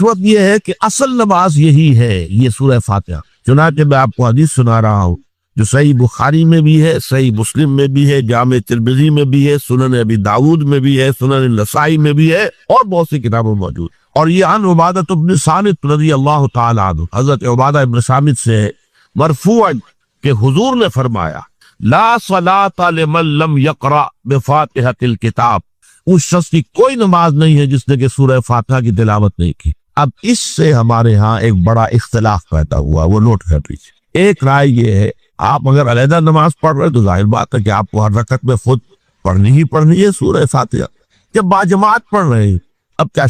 اس وقت یہ ہے کہ اصل نماز یہی ہے، یہ سورہ فاتحہ۔ چنانچہ میں آپ کو حدیث سنا رہا ہوں جو صحیح بخاری میں بھی ہے، صحیح مسلم میں بھی ہے، جامع ترمذی میں بھی ہے، سنن ابی داؤد میں بھی ہے، سنن نسائی میں بھی ہے، اور بہت سی کتابوں میں موجود۔ اور یہ عن عبادہ بن صامت رضی اللہ تعالی عنہ، حضرت عبادہ ابن صامت سے مرفوعا کہ حضور نے فرمایا لا صلاۃ لمن لم یقرأ بفاتحۃ الکتاب، اس شخص کی کوئی نماز نہیں ہے جس نے کہ سورہ فاتحہ کی تلاوت نہیں کی۔ اب اس سے ہمارے ہاں ایک بڑا اختلاف پیدا ہوا، وہ نوٹ کر لیجیے۔ ایک رائے یہ ہے آپ اگر علیحدہ نماز پڑھ رہے تو ظاہر بات ہے کہ آپ کو ہر رکعت میں خود پڑھنی ہی پڑھنی ہے سورہ فاتحہ۔ جب باجماعت پڑھ رہے ہیں، اب کیا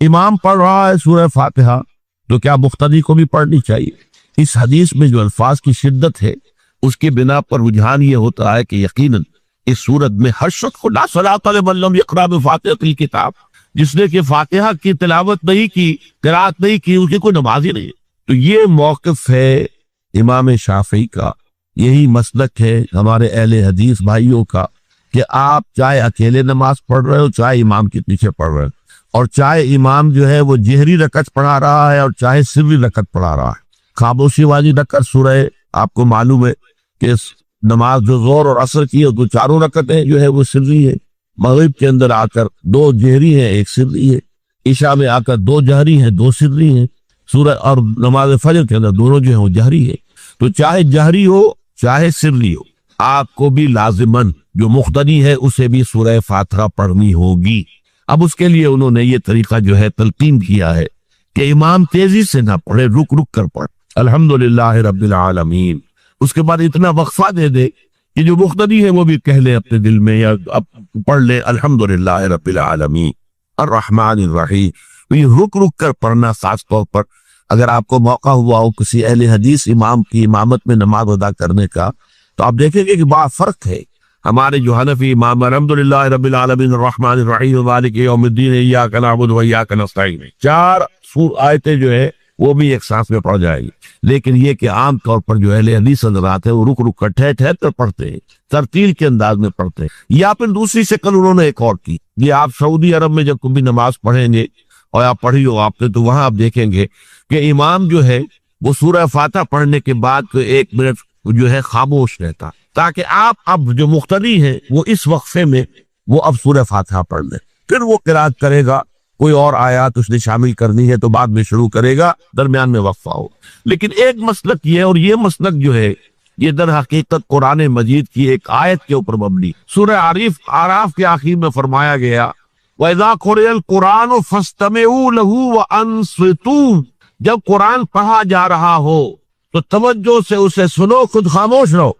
امام پڑھ رہا ہے سورہ فاتحہ تو کیا مقتدی کو بھی پڑھنی چاہیے؟ اس حدیث میں جو الفاظ کی شدت ہے اس کی بنا پر رجحان یہ ہوتا ہے کہ یقیناً اس صورت میں ہر شخص کو لا صلاۃ لمن لم یقرأ بفاتحۃ الکتاب، جس نے کہ فاتحہ کی تلاوت نہیں کی، قرات نہیں کی، اس کی کوئی نماز ہی نہیں ہے۔ تو یہ موقف ہے امام شافعی کا، یہی مسلک ہے ہمارے اہل حدیث بھائیوں کا کہ آپ چاہے اکیلے نماز پڑھ رہے ہو، چاہے امام کے پیچھے پڑھ رہے ہو، اور چاہے امام جو ہے وہ جہری رکعت پڑھا رہا ہے اور چاہے سری رکعت پڑھا رہا ہے۔ خاموشی والی رکعت سورہ، آپ کو معلوم ہے کہ نماز جو زور اور عصر کی ہے تو چاروں رکعتیں جو ہے وہ سری ہے، مغرب کے اندر آ کر دو جہری ہیں ایک سری ہے، عشاء میں آ کر دو جہری ہیں دو سری ہیں، سورہ اور نماز فجر کے اندر دونوں جو ہیں وہ جہری ہے۔ تو چاہے جہری ہو چاہے سری ہو، آپ کو بھی لازماً جو مقتدی ہے اسے بھی سورہ فاتحہ پڑھنی ہوگی۔ اب اس کے لیے انہوں نے یہ طریقہ جو ہے تلقین کیا ہے کہ امام تیزی سے نہ پڑھے، رک رک کر پڑھ الحمدللہ رب العالمین، اس کے بعد اتنا وقفہ دے دے کہ جو مقتدی ہے وہ بھی کہہ لے اپنے دل میں یا پڑھ لے الحمدللہ رب العالمین الرحمن الرحیم۔ تو یہ رک رک کر پڑھنا، خاص طور پر اگر آپ کو موقع ہوا ہو کسی اہل حدیث امام کی امامت میں نماز ادا کرنے کا، تو آپ دیکھیں گے کہ بڑا فرق ہے۔ ہمارے جو حنفی امام الحمدللہ رب العالمین الرحمن الرحیم مالک یوم الدین ایاک نعبد و ایاک نستعین، چار آیتیں جو ہے وہ بھی ایک سانس میں پڑھ جائے گی، لیکن یہ کہ عام طور پر جو اہل حدیث حضرات ہیں وہ رک رک کر ٹھہر ٹھہر کر پڑھتے ہیں، ترتیل کے انداز میں پڑھتے ہیں۔ یا پھر دوسری شکل انہوں نے ایک اور کی، یہ آپ سعودی عرب میں جب کبھی نماز پڑھیں گے اور آپ پڑھی ہو آپ نے، تو وہاں آپ دیکھیں گے کہ امام جو ہے وہ سورہ فاتحہ پڑھنے کے بعد تو 1 منٹ جو ہے خاموش رہتا، تاکہ آپ اب جو مقتدی ہیں وہ اس وقفے میں وہ اب سورہ فاتحہ پڑھ لیں، پھر وہ قرات کرے گا، کوئی اور آیات اس نے شامل کرنی ہے تو بعد میں شروع کرے گا، درمیان میں وقفہ ہو۔ لیکن ایک مسلک یہ، اور یہ مسلک جو ہے یہ در حقیقت قرآن مجید کی ایک آیت کے اوپر مبنی، سورہ اعراف کے آخر میں فرمایا گیا وَإِذَا قُرِئَ الْقُرْآنُ فَاسْتَمِعُوا لَهُ وَأَنصِتُوا، جب قرآن پڑھا جا رہا ہو تو توجہ سے اسے سنو، خود خاموش رہو۔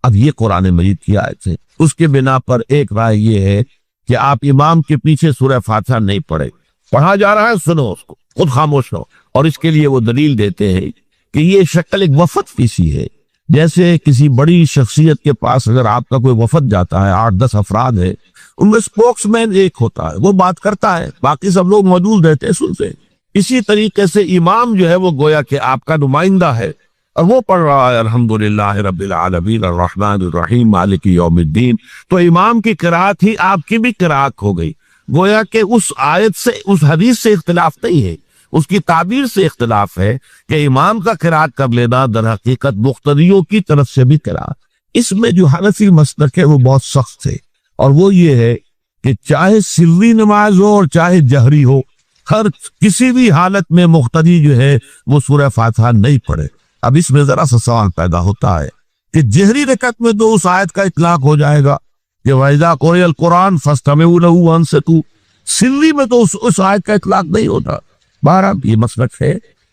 اب یہ قرآن مجید کی آیت ہے، اس کے بنا پر ایک رائے یہ ہے کہ آپ امام کے پیچھے سورہ فاتحہ نہیں پڑھیں، پڑھا جا رہا ہے سنو اس کو، خود خاموش رہو۔ اور اس کے لیے وہ دلیل دیتے ہیں کہ یہ شکل ایک وفد کی سی ہے، جیسے کسی بڑی شخصیت کے پاس اگر آپ کا کوئی وفد جاتا ہے، 8-10 افراد ہے، ان میں سپوکس مین ایک ہوتا ہے، وہ بات کرتا ہے، باقی سب لوگ موجود رہتے ہیں، سنتے ہیں۔ اسی طریقے سے امام جو ہے وہ گویا کہ آپ کا نمائندہ ہے، اور وہ پڑھ رہا ہے الحمدللہ رب العالمین الرحمن الرحیم مالک یوم الدین، تو امام کی قرات ہی آپ کی بھی قرات ہو گئی۔ گویا کہ اس آیت سے، اس حدیث سے اختلاف نہیں ہے، اس کی تعبیر سے اختلاف ہے کہ امام کا قرات کر لینا در حقیقت مقتدیوں کی طرف سے بھی قرات۔ اس میں جو حنفی مسلک ہے وہ بہت سخت ہے، اور وہ یہ ہے کہ چاہے سری نماز ہو اور چاہے جہری ہو، ہر کسی بھی حالت میں مقتدی جو ہے وہ سورہ فاتحہ نہیں پڑھے۔ اب اس میں ذرا سا سوال پیدا ہوتا ہے کہ جہری رکعت میں تو اس آیت کا اطلاق ہو جائے گا کہ وَإِذَا قُرِئَ الْقُرْآنُ فَاسْتَمِعُوا لَهُ وَأَنصِتُوا، سری میں تو اس آیت کا اطلاق نہیں ہوتا۔ بہرحال یہ مسلک ہے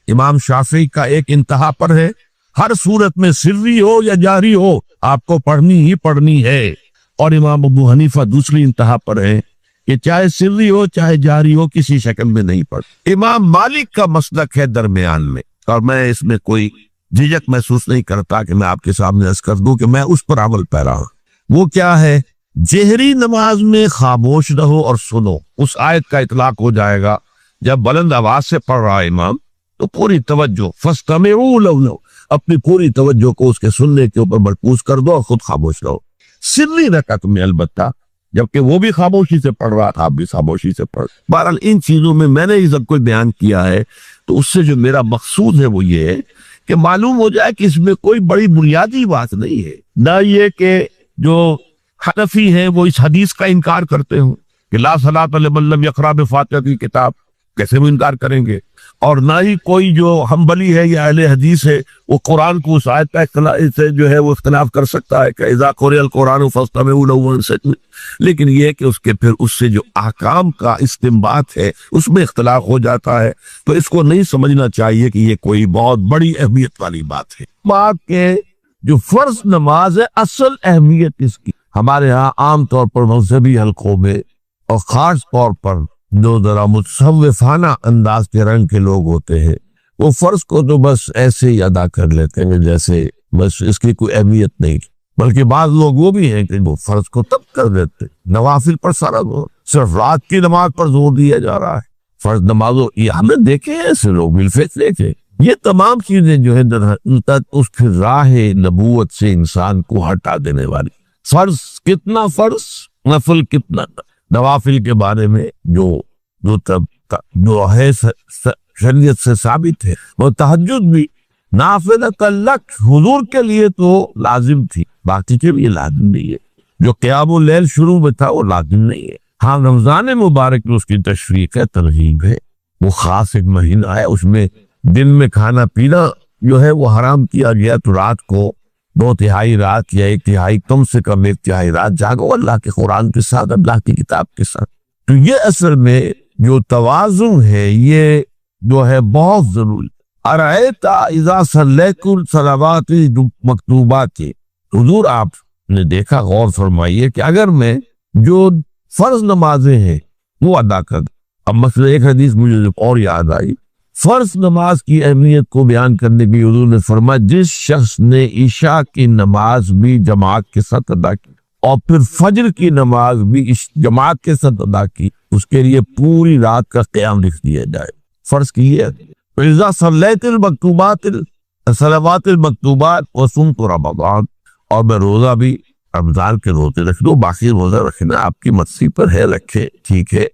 امام شافعی کا، ایک انتہا پر ہے، ہر صورت میں سری ہو یا جہری ہو آپ کو پڑھنی ہی پڑھنی ہے، اور امام ابو حنیفہ دوسری انتہا پر ہے کہ چاہے سری ہو چاہے جہری ہو کسی شکل میں نہیں پڑھ۔ امام مالک کا مسلک ہے درمیان میں، اور میں اس میں کوئی جھجک محسوس نہیں کرتا کہ میں آپ کے سامنے عرض کر دوں کہ میں اس پر عمل پیرا ہوں۔ وہ کیا ہے؟ جہری نماز میں خاموش رہو اور سنو، اس آیت کا اطلاق ہو جائے گا جب بلند آواز سے پڑھ رہا ہے امام تو پوری توجہ فاستمعوا لہ، اپنی پوری توجہ کو اس کے سننے کے اوپر مرکوز کر دو اور خود خاموش رہو۔ سری رکعت میں البتہ جبکہ وہ بھی خاموشی سے پڑھ رہا تھا، آپ بھی خاموشی سے پڑھ. بہرحال ان چیزوں میں میں نے یہ سب کوئی بیان کیا ہے تو اس سے جو میرا مقصود ہے وہ یہ ہے کہ معلوم ہو جائے کہ اس میں کوئی بڑی بنیادی بات نہیں ہے. نہ یہ کہ جو حنفی ہیں وہ اس حدیث کا انکار کرتے ہوں کہ لا صلاۃ لمن لم یقرأ بفاتحۃ الکتاب، کیسے وہ انکار کریں گے. اور نہ ہی کوئی جو حنبلی ہے یا اہل حدیث ہے وہ قرآن کو اس آیت کا سے جو ہے وہ اختلاف کر سکتا ہے کہ اذا قرئ القرآن فاستمعوا له وانصتوا. لیکن یہ ہے کہ اس کے پھر اس سے جو احکام کا استنباط ہے اس میں اختلاف ہو جاتا ہے. تو اس کو نہیں سمجھنا چاہیے کہ یہ کوئی بہت بڑی اہمیت والی بات ہے. بات کہ جو فرض نماز ہے اصل اہمیت اس کی ہمارے ہاں عام طور پر مذہبی حلقوں میں اور خاص طور پر جو ذرا متصوفانہ انداز کے رنگ کے لوگ ہوتے ہیں وہ فرض کو تو بس ایسے ہی ادا کر لیتے ہیں جیسے بس اس کی کوئی اہمیت نہیں. بلکہ بعض لوگ وہ بھی ہیں کہ وہ فرض کو تب کر دیتے، نوافل پر سارا زور، صرف رات کی نماز پر زور دیا جا رہا ہے. فرض نمازوں یہ ہم نے دیکھے ہیں، ایسے لوگ بالفعل دیکھے. یہ تمام چیزیں جو ہے اس کی راہ نبوت سے انسان کو ہٹا دینے والی. فرض کتنا فرض، نفل کتنا. نوافل کے بارے میں جو ہے شریعت سے ثابت ہے، وہ تہجد بھی نافلۃ لک حضور کے لیے تو لازم تھی، باقی کے لیے لازم نہیں ہے. جو قیام اللیل شروع میں تھا وہ لازم نہیں ہے. ہاں رمضان مبارک میں اس کی تشریق ہے، ترغیب ہے، وہ خاص ایک مہینہ ہے، اس میں دن میں کھانا پینا جو ہے وہ حرام کیا گیا. تو رات کو 2/3 رات یا 1/3 کم سے کم 1/3 رات جاگو اللہ کے قرآن کے ساتھ، اللہ کی کتاب کے ساتھ. تو یہ اصل میں جو توازن ہے یہ جو ہے بہت ضروری. ارأیت اذا صلیت الصلوات مکتوبات، حضور آپ نے دیکھا، غور فرمائیے کہ اگر میں جو فرض نمازیں ہیں وہ ادا کر دوں. اب مثلا ایک حدیث مجھے اور یاد آئی، فرض نماز کی اہمیت کو بیان کرنے کی حضور نے فرمایا جس شخص نے عشاء کی نماز بھی جماعت کے ساتھ ادا کی اور پھر فجر کی نماز بھی جماعت کے ساتھ ادا کی، اس کے لیے پوری رات کا قیام لکھ دیا جائے. فرض کی ہے اذا صلیت المکتوبات الصلوات المکتوبات وصمت رمضان، اور میں روزہ بھی رمضان کے روزے رکھ دو. باقی روزہ رکھنا آپ کی مرضی پر ہے، رکھے ٹھیک ہے،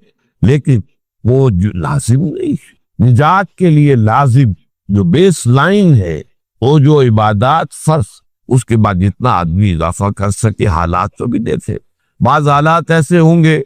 لیکن وہ جو لازم نہیں ہے. نجات کے لیے لازم جو بیس لائن ہے وہ جو عبادات فرض، اس کے بعد جتنا آدمی اضافہ کر سکے. حالات تو بھی دیکھے، بعض حالات ایسے ہوں گے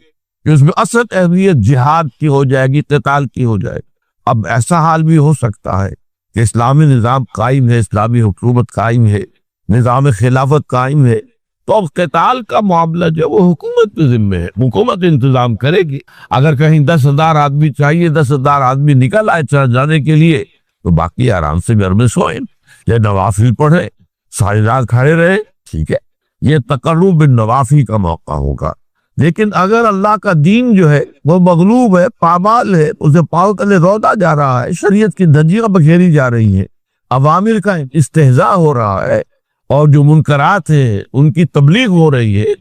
کہ اس میں اصل اہمیت جہاد کی ہو جائے گی، قتال کی ہو جائے گی. اب ایسا حال بھی ہو سکتا ہے کہ اسلامی نظام قائم ہے، اسلامی حکومت قائم ہے، نظام خلافت قائم ہے، تو اب قتال کا معاملہ جو وہ حکومت کے ذمہ ہے، حکومت انتظام کرے گی. اگر کہیں 10,000 آدمی چاہیے، 10,000 آدمی نکل آئے چل جانے کے لیے، تو باقی آرام سے گھر میں سوئیں یا نوافل پڑھیں، ساری رات کھڑے رہے، ٹھیک ہے. یہ تقرب بالنوافل کا موقع ہوگا. لیکن اگر اللہ کا دین جو ہے وہ مغلوب ہے، پامال ہے، اسے پاؤں تلے رودا جا رہا ہے، شریعت کی دھجیاں بکھیری جا رہی ہیں، عوامر کا استہزاء ہو رہا ہے، اور جو منکرات ہیں ان کی تبلیغ ہو رہی ہے،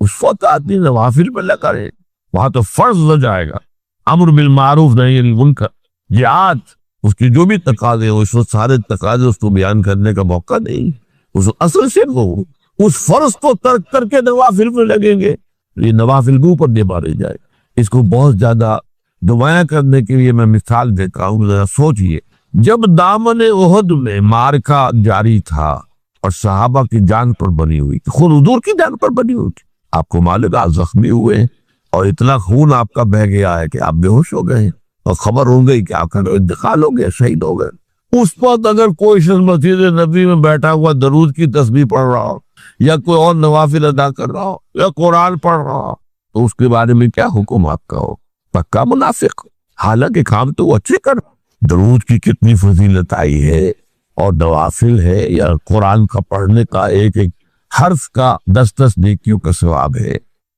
اس وقت آدمی نوافل پہ لگا رہے، وہاں تو فرض ہو جائے گا. امر بالمعروف نہی عن المنکر، جہاد، اس کی جو بھی تقاضے ہو، اس وقت سارے تقاضے اس کو بیان کرنے کا موقع نہیں. اس اصل سے وہ اس فرض کو ترک کر کے نوافل پہ لگیں گے، یہ نوافل کے اوپر دے مارے جائے. اس کو بہت زیادہ نمایاں کرنے کے لیے میں مثال دیتا ہوں. ذرا سوچئے، جب دامن احد میں معرکہ جاری تھا اور صحابہ کی جان پر بنی ہوئی تھی، خود حضور کی جان پر بنی ہوئی تھی، آپ کو معلوم ہے آپ زخمی ہوئے ہیں اور اتنا خون آپ کا بہہ گیا ہے کہ آپ بے ہوش ہو گئے ہیں، اور خبر ہو گئی کہ آپ کا انتقال ہو گیا، شہید ہو گئے. اس وقت اگر کوئی شخص مسجد نبی میں بیٹھا ہوا درود کی تسبیح پڑھ رہا ہو، یا کوئی اور نوافل ادا کر رہا ہو، یا قرآن پڑھ رہا ہو، تو اس کے بارے میں کیا حکم آپ کا ہو؟ پکا منافق. حالانکہ کام تو وہ اچھے کر. درود کی کتنی فضیلت آئی ہے، اور نوافل ہے یا قرآن کا پڑھنے کا ایک ایک حرف کا 10 نیکیوں کا ثواب ہے.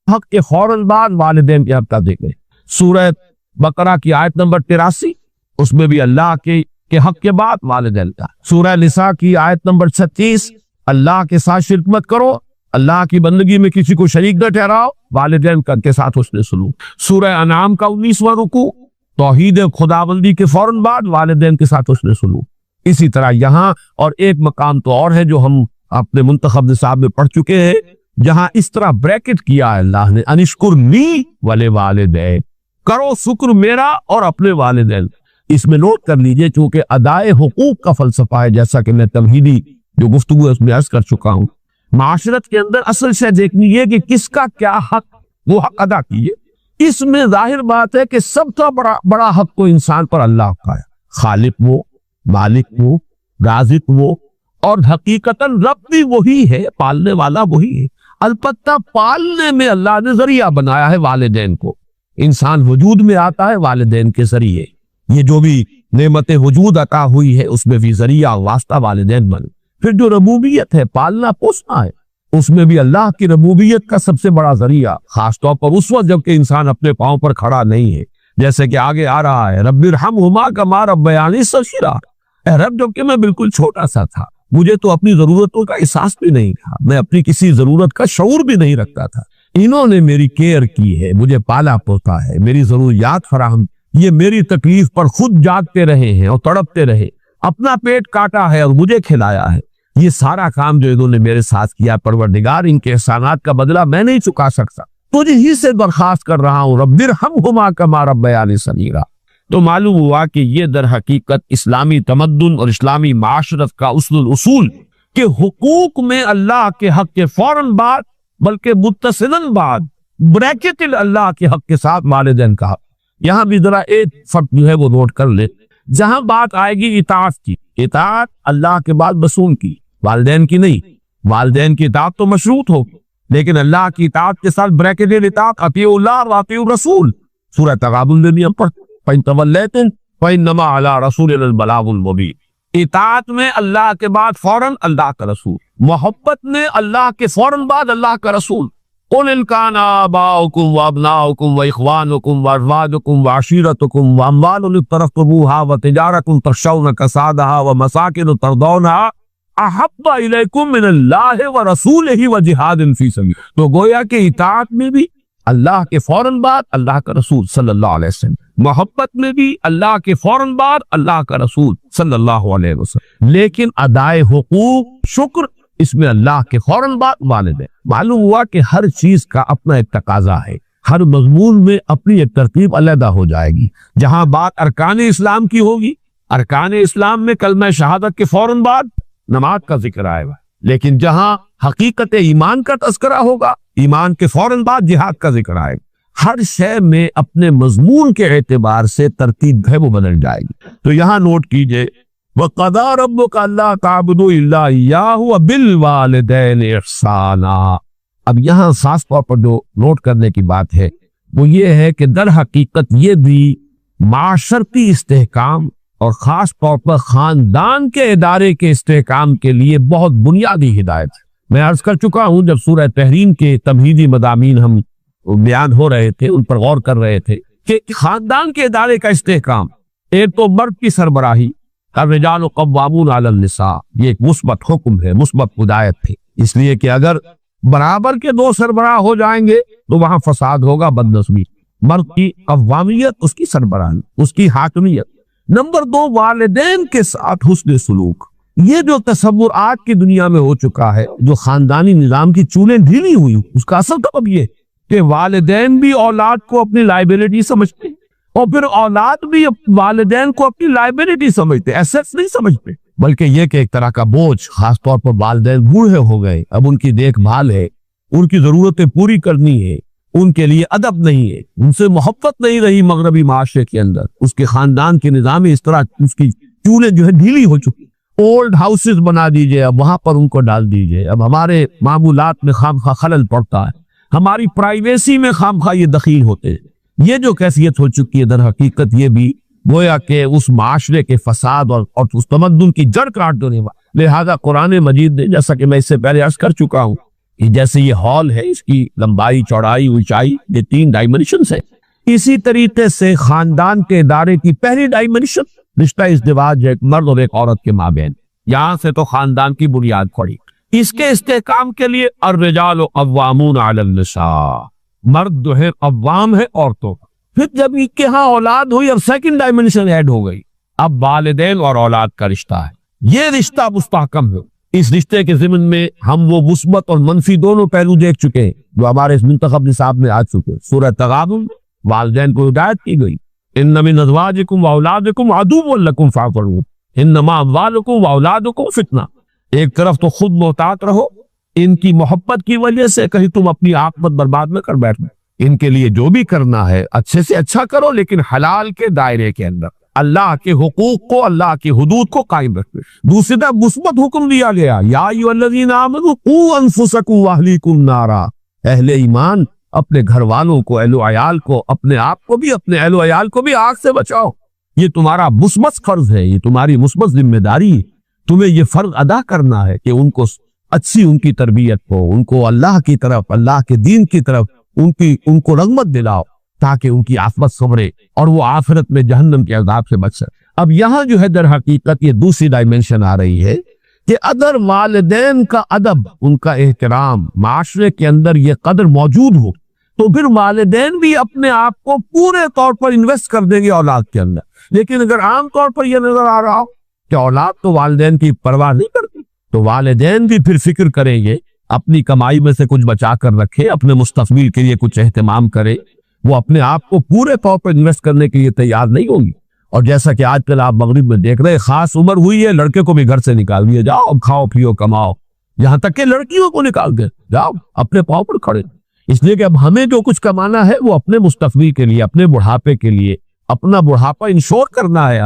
حق کے فوراً بعد والدین کے حق کا ذکر ہے. سورہ بقرہ کی آیت نمبر 83، اس میں بھی اللہ کے حق کے بعد والدین کا. سورہ نساء کی آیت نمبر 36، اللہ کے ساتھ شرک مت کرو، اللہ کی بندگی میں کسی کو شریک نہ ٹھہراؤ، والدین کے ساتھ حسن سلوک. سورہ انعام کا 19واں رکوع، توحید خداوندی کے فوراً بعد والدین کے ساتھ حسن سلوک. اسی طرح یہاں اور ایک مقام تو اور ہے جو ہم اپنے منتخب نصاب میں پڑھ چکے ہیں، جہاں اس طرح بریکٹ کیا ہے اللہ نے انشکرنی ولوالدیک، کرو شکر میرا اور اپنے والدین. اس میں نوٹ کر لیجئے چونکہ ادائے حقوق کا فلسفہ ہے، جیسا کہ میں تمہیدی جو گفتگو ہے اس میں عرض کر چکا ہوں. معاشرت کے اندر اصل شے دیکھنی ہے کہ کس کا کیا حق، وہ حق ادا کیجئے. اس میں ظاہر بات ہے کہ سب کا بڑا حق تو انسان پر اللہ کا ہے، خالق وہ، مالک وہ، رازق وہ، اور حقیقتاً رب بھی وہی ہے، پالنے والا وہی ہے. البتہ پالنے میں اللہ نے ذریعہ بنایا ہے والدین کو. انسان وجود میں آتا ہے والدین کے ذریعے، یہ جو بھی نعمت وجود عطا ہوئی ہے اس میں بھی ذریعہ واسطہ والدین بن. پھر جو ربوبیت ہے، پالنا پوسنا ہے، اس میں بھی اللہ کی ربوبیت کا سب سے بڑا ذریعہ، خاص طور پر اس وقت جب کہ انسان اپنے پاؤں پر کھڑا نہیں ہے، جیسے کہ آگے آ رہا ہے رب ارحمہما کما ربیانی صغیرا. اے رب جب کہ میں بالکل چھوٹا سا تھا، مجھے تو اپنی ضرورتوں کا احساس بھی نہیں تھا، میں اپنی کسی ضرورت کا شعور بھی نہیں رکھتا تھا، انہوں نے میری کیئر کی ہے، مجھے پالا پوتا ہے، میری ضروریات فراہم، یہ میری تکلیف پر خود جاگتے رہے ہیں اور تڑپتے رہے، اپنا پیٹ کاٹا ہے اور مجھے کھلایا ہے. یہ سارا کام جو انہوں نے میرے ساتھ کیا، پروردگار ان کے احسانات کا بدلہ میں نہیں چکا سکتا، تجھے ہی سے درخواست کر رہا ہوں رب ارحمہما کما ربیانی صغیرا. تو معلوم ہوا کہ یہ در حقیقت اسلامی تمدن اور اسلامی معاشرت کا اصول کہ حقوق میں اللہ کے حق کے فوراً بعد بلکہ متصلاً بعد بریکٹ اللہ کے حق کے ساتھ والدین کا حق. یہاں بھی ذرا ایک فرق جو ہے وہ نوٹ کر لے، جہاں بات آئے گی اطاعت کی، اطاعت اللہ کے بعد رسول کی، والدین کی نہیں. والدین کی اطاعت تو مشروط ہوگی، لیکن اللہ کی اطاعت کے ساتھ بریکٹ اطاعت اطیعوا اللہ واطیعوا الرسول. سورہ تغابن میں بھی ہم پڑھتے فَإِن تَوَلَّيْتُمْ فَإِنَّمَا عَلَىٰ رَسُولِنَا الْبَلَاغُ الْمُبِينُ. اطاعت میں اللہ کے بعد فوراً اللہ کا رسول، محبت میں اللہ کے فوراً بعد اللہ کا رسول. قُلْ إِنْ كَانَ آبَاؤُكُمْ وَأَبْنَاؤُكُمْ وَإِخْوَانُكُمْ وَأَزْوَاجُكُمْ وَعَشِيرَتُكُمْ وَأَمْوَالٌ اقْتَرَفْتُمُوهَا وَتِجَارَةٌ تَخْشَوْنَ كَسَادَهَا وَمَسَاكِنُ تَرْضَوْنَهَا أَحَبَّ إِلَيْكُم مِّنَ اللَّهِ وَرَسُولِهِ وَجِهَادٍ فِي سَبِيلِهِ. تو گویا کہ اطاعت میں بھی اللہ کے فوراً بعد اللہ کا رسول صلی اللہ علیہ وسلم، محبت میں بھی اللہ کے فوراً بعد اللہ کا رسول صلی اللہ علیہ وسلم. لیکن ادائے حقوق شکر اس میں اللہ کے فوراً بعد والدین. معلوم ہوا کہ ہر چیز کا اپنا ایک تقاضا ہے، ہر مضمون میں اپنی ایک ترتیب علیحدہ ہو جائے گی. جہاں بات ارکان اسلام کی ہوگی، ارکان اسلام میں کلمہ شہادت کے فوراً بعد نماز کا ذکر آئے گا، لیکن جہاں حقیقت ایمان کا تذکرہ ہوگا، ایمان کے فوراً بعد جہاد کا ذکر آئے گا. ہر شے میں اپنے مضمون کے اعتبار سے ترتیب ہے وہ بدل جائے گی. تو یہاں نوٹ کیجئے وَقَضَىٰ رَبُّكَ أَلَّا تَعْبُدُوا إِلَّا إِيَّاهُ وَبِالْوَالِدَيْنِ إِحْسَانًا. اب یہاں خاص طور پر جو نوٹ کرنے کی بات ہے وہ یہ ہے کہ در حقیقت یہ بھی معاشرتی استحکام اور خاص طور پر خاندان کے ادارے کے استحکام کے لیے بہت بنیادی ہدایت ہے. میں عرض کر چکا ہوں جب سورہ تحریم کے تمہیدی مضامین ہم بیان ہو رہے تھے، ان پر غور کر رہے تھے کہ خاندان کے ادارے کا استحکام، ایک تو مرد کی سربراہی، الرجال قوامون علی النساء، یہ ایک مثبت حکم ہے، مثبت ہدایت ہے، اس لیے کہ اگر برابر کے دو سربراہ ہو جائیں گے تو وہاں فساد ہوگا، بدنظمی. مرد کی قوامیت، اس کی سربراہی، اس کی حاکمیت. نمبر دو، والدین کے ساتھ حسن سلوک. یہ جو تصور آج کی دنیا میں ہو چکا ہے، جو خاندانی نظام کی چولیں ڈھیلی ہوئی، اس کا اصل سبب یہ کہ والدین بھی اولاد کو اپنی لائبلٹی سمجھتے ہیں، اور پھر اولاد بھی والدین کو اپنی لائبلٹی سمجھتے، ایسیٹس نہیں سمجھتے، بلکہ یہ کہ ایک طرح کا بوجھ. خاص طور پر والدین بوڑھے ہو گئے، اب ان کی دیکھ بھال ہے، ان کی ضرورتیں پوری کرنی ہے، ان کے لیے ادب نہیں ہے، ان سے محبت نہیں رہی مغربی معاشرے کے اندر. اس کے خاندان کے نظام اس طرح اس کی چولیں جو ہے ڈھیلی ہو چکی. اولڈ ہاؤسز بنا دیجئے، اب وہاں پر ان کو ڈال دیجئے. اب ہمارے معمولات میں خامخواہ خلل پڑتا ہے، ہماری پرائیویسی میں خامخواہ یہ دخیل ہوتے ہیں. یہ جو کیفیت ہو چکی ہے در حقیقت یہ بھی گویا کہ اس معاشرے کے فساد اور اس تمدن کی جڑ کاٹ دینے والا. لہذا قرآن مجید نے، جیسا کہ میں اس سے پہلے عرض کر چکا ہوں، کہ جیسے یہ ہال ہے، اس کی لمبائی، چوڑائی، اونچائی، یہ 3 ڈائمنشنز ہیں. اسی طریقے سے خاندان کے ادارے کی پہلی ڈائمنشن رشتہ ازدواج ایک مرد اور ایک عورت کے مابین. یہاں سے تو خاندان کی بنیاد پڑی. اس کے استحکام کے لیے الرجال قوامون علی النساء، مرد جو ہے قوام ہے عورتوں. پھر جب ان کے ہاں اولاد ہوئی، اب سیکنڈ ڈائمنشن ایڈ ہو گئی. اب والدین اور اولاد کا رشتہ ہے، یہ رشتہ مستحکم ہے. اس رشتے کے ضمن میں ہم وہ مثبت اور منفی دونوں پہلو دیکھ چکے ہیں جو ہمارے اس منتخب نصاب میں آ چکے ہیں۔ سورہ تغابن والدین کو ہدایت کی گئی، ان من ازواجکم واولادکم عدو لکم فاعذروہم انما اموالکم واولادکم فتنہ۔ ایک طرف تو خود محتاط رہو ان کی محبت کی وجہ سے کہیں تم اپنی عاقبت برباد میں کر بیٹھنا۔ ان کے لیے جو بھی کرنا ہے اچھے سے اچھا کرو، لیکن حلال کے دائرے کے اندر، اللہ کے حقوق کو، اللہ کی حدود کو قائم رکھے۔ دوسری طرف مثبت حکم دیا گیا، یا ایھا الذین آمنوا قوا انفسکم واہلیکم نارا، اہل ایمان اپنے گھر والوں کو، اہل و عیال کو، اپنے آپ کو بھی، اپنے اہل و عیال کو بھی آگ سے بچاؤ۔ یہ تمہارا مثبت فرض ہے، یہ تمہاری مثبت ذمہ داری ہے۔ تمہیں یہ فرض ادا کرنا ہے کہ ان کو اچھی ان کی تربیت ہو، ان کو اللہ کی طرف، اللہ کے دین کی طرف ان کو رغبت دلاؤ تاکہ ان کی عاقبت سنورے اور وہ آخرت میں جہنم کے عذاب سے بچ سکے۔ اب یہاں جو ہے در حقیقت یہ دوسری ڈائمنشن آ رہی ہے کہ اگر والدین کا ادب، ان کا احترام معاشرے کے اندر یہ قدر موجود ہو تو پھر والدین بھی اپنے آپ کو پورے طور پر انویسٹ کر دیں گے اولاد کے اندر۔ لیکن اگر عام طور پر یہ نظر آ رہا ہو کہ اولاد تو والدین کی پرواہ نہیں کرتی، تو والدین بھی پھر فکر کریں گے، اپنی کمائی میں سے کچھ بچا کر رکھے، اپنے مستقبل کے لیے کچھ اہتمام کرے، وہ اپنے آپ کو پورے طور پر انویسٹ کرنے کے لیے تیار نہیں ہوگی۔ اور جیسا کہ آج کل آپ مغرب میں دیکھ رہے، خاص عمر ہوئی ہے، لڑکے کو بھی گھر سے نکال دیا، جاؤ اب کھاؤ پیو کماؤ، یہاں تک کہ لڑکیوں کو نکال دے، جاؤ اپنے پاؤں پر کھڑے۔ اس لیے کہ اب ہمیں جو کچھ کمانا ہے وہ اپنے مستقبل کے لیے، اپنے بڑھاپے کے لیے، اپنا بڑھاپا انشور کرنا ہے،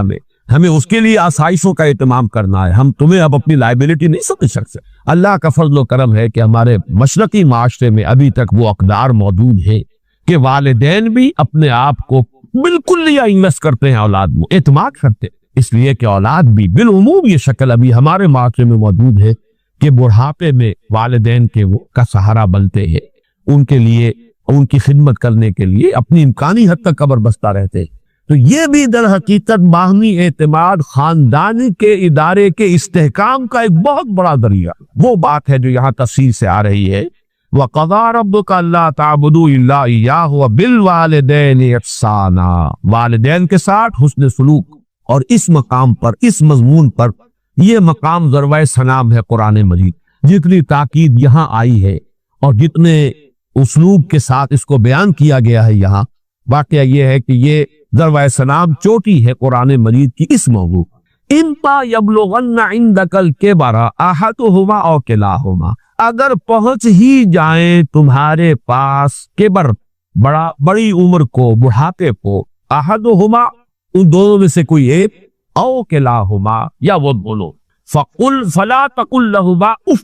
ہمیں اس کے لیے آسائشوں کا اہتمام کرنا ہے۔ ہم تمہیں اب اپنی لائبلٹی نہیں سمجھ سکتے۔ اللہ کا فضل و کرم ہے کہ ہمارے مشرقی معاشرے میں ابھی تک وہ اقدار موجود ہے کہ والدین بھی اپنے آپ کو بالکل لیا انویسٹ کرتے ہیں اولاد میں، اعتماد کرتے ہیں۔ اس لیے کہ اولاد بھی بالعموم یہ شکل ابھی ہمارے معاشرے میں موجود ہے کہ بڑھاپے میں والدین کے وہ کا سہارا بنتے ہیں، ان کے لیے، ان کی خدمت کرنے کے لیے اپنی امکانی حد تک قبر بستہ رہتے ہیں۔ تو یہ بھی در حقیقت باہمی اعتماد، خاندانی کے ادارے کے استحکام کا ایک بہت بڑا ذریعہ، وہ بات ہے جو یہاں تفصیل سے آ رہی ہے۔ وَقَضَىٰ رَبُّكَ أَلَّا تَعْبُدُوا إِلَّا إِيَّاهُ وَبِالْوَالِدَيْنِ إِحْسَانًا، والدین کے ساتھ حسن سلوک۔ اور اس مقام پر، اس مضمون پر، یہ مقام ذروۂ سنام ہے قرآن مجید۔ جتنی تاکید یہاں آئی ہے اور جتنے اسلوب کے ساتھ اس کو بیان کیا گیا ہے یہاں، واقعہ یہ ہے کہ یہ ذروۂ سنام چوٹی ہے قرآن مجید کی اس موضوع۔ اِمَّا يَبْلُغَنَّ عِندَكَ الْكِبَرَ أَحَدُهُمَا أَوْ كِلَاهُمَا، اگر پہنچ ہی جائیں تمہارے پاس کبر، بڑی عمر کو، بڑھاپے کو، احدہما، ان دونوں میں سے کوئی ایک، او کلاہما، یا وہ دونوں، فلا تقل لہما اف،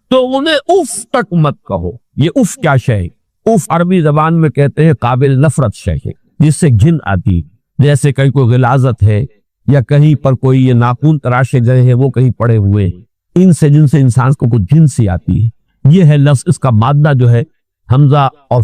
تو انہیں اف تک مت کہو۔ یہ اف کیا شے ہے؟ اف عربی زبان میں کہتے ہیں قابل نفرت شے ہے، جس سے گھن آتی، جیسے کہیں کوئی غلاظت ہے یا کہیں پر کوئی یہ ناخن تراشے گئے ہیں وہ کہیں پڑے ہوئے، ان سے جن سے انسان کو کچھ گھن سی آتی ہے۔ یہ ہے لفظ، اس کا مادہ جو ہے حمزہ اور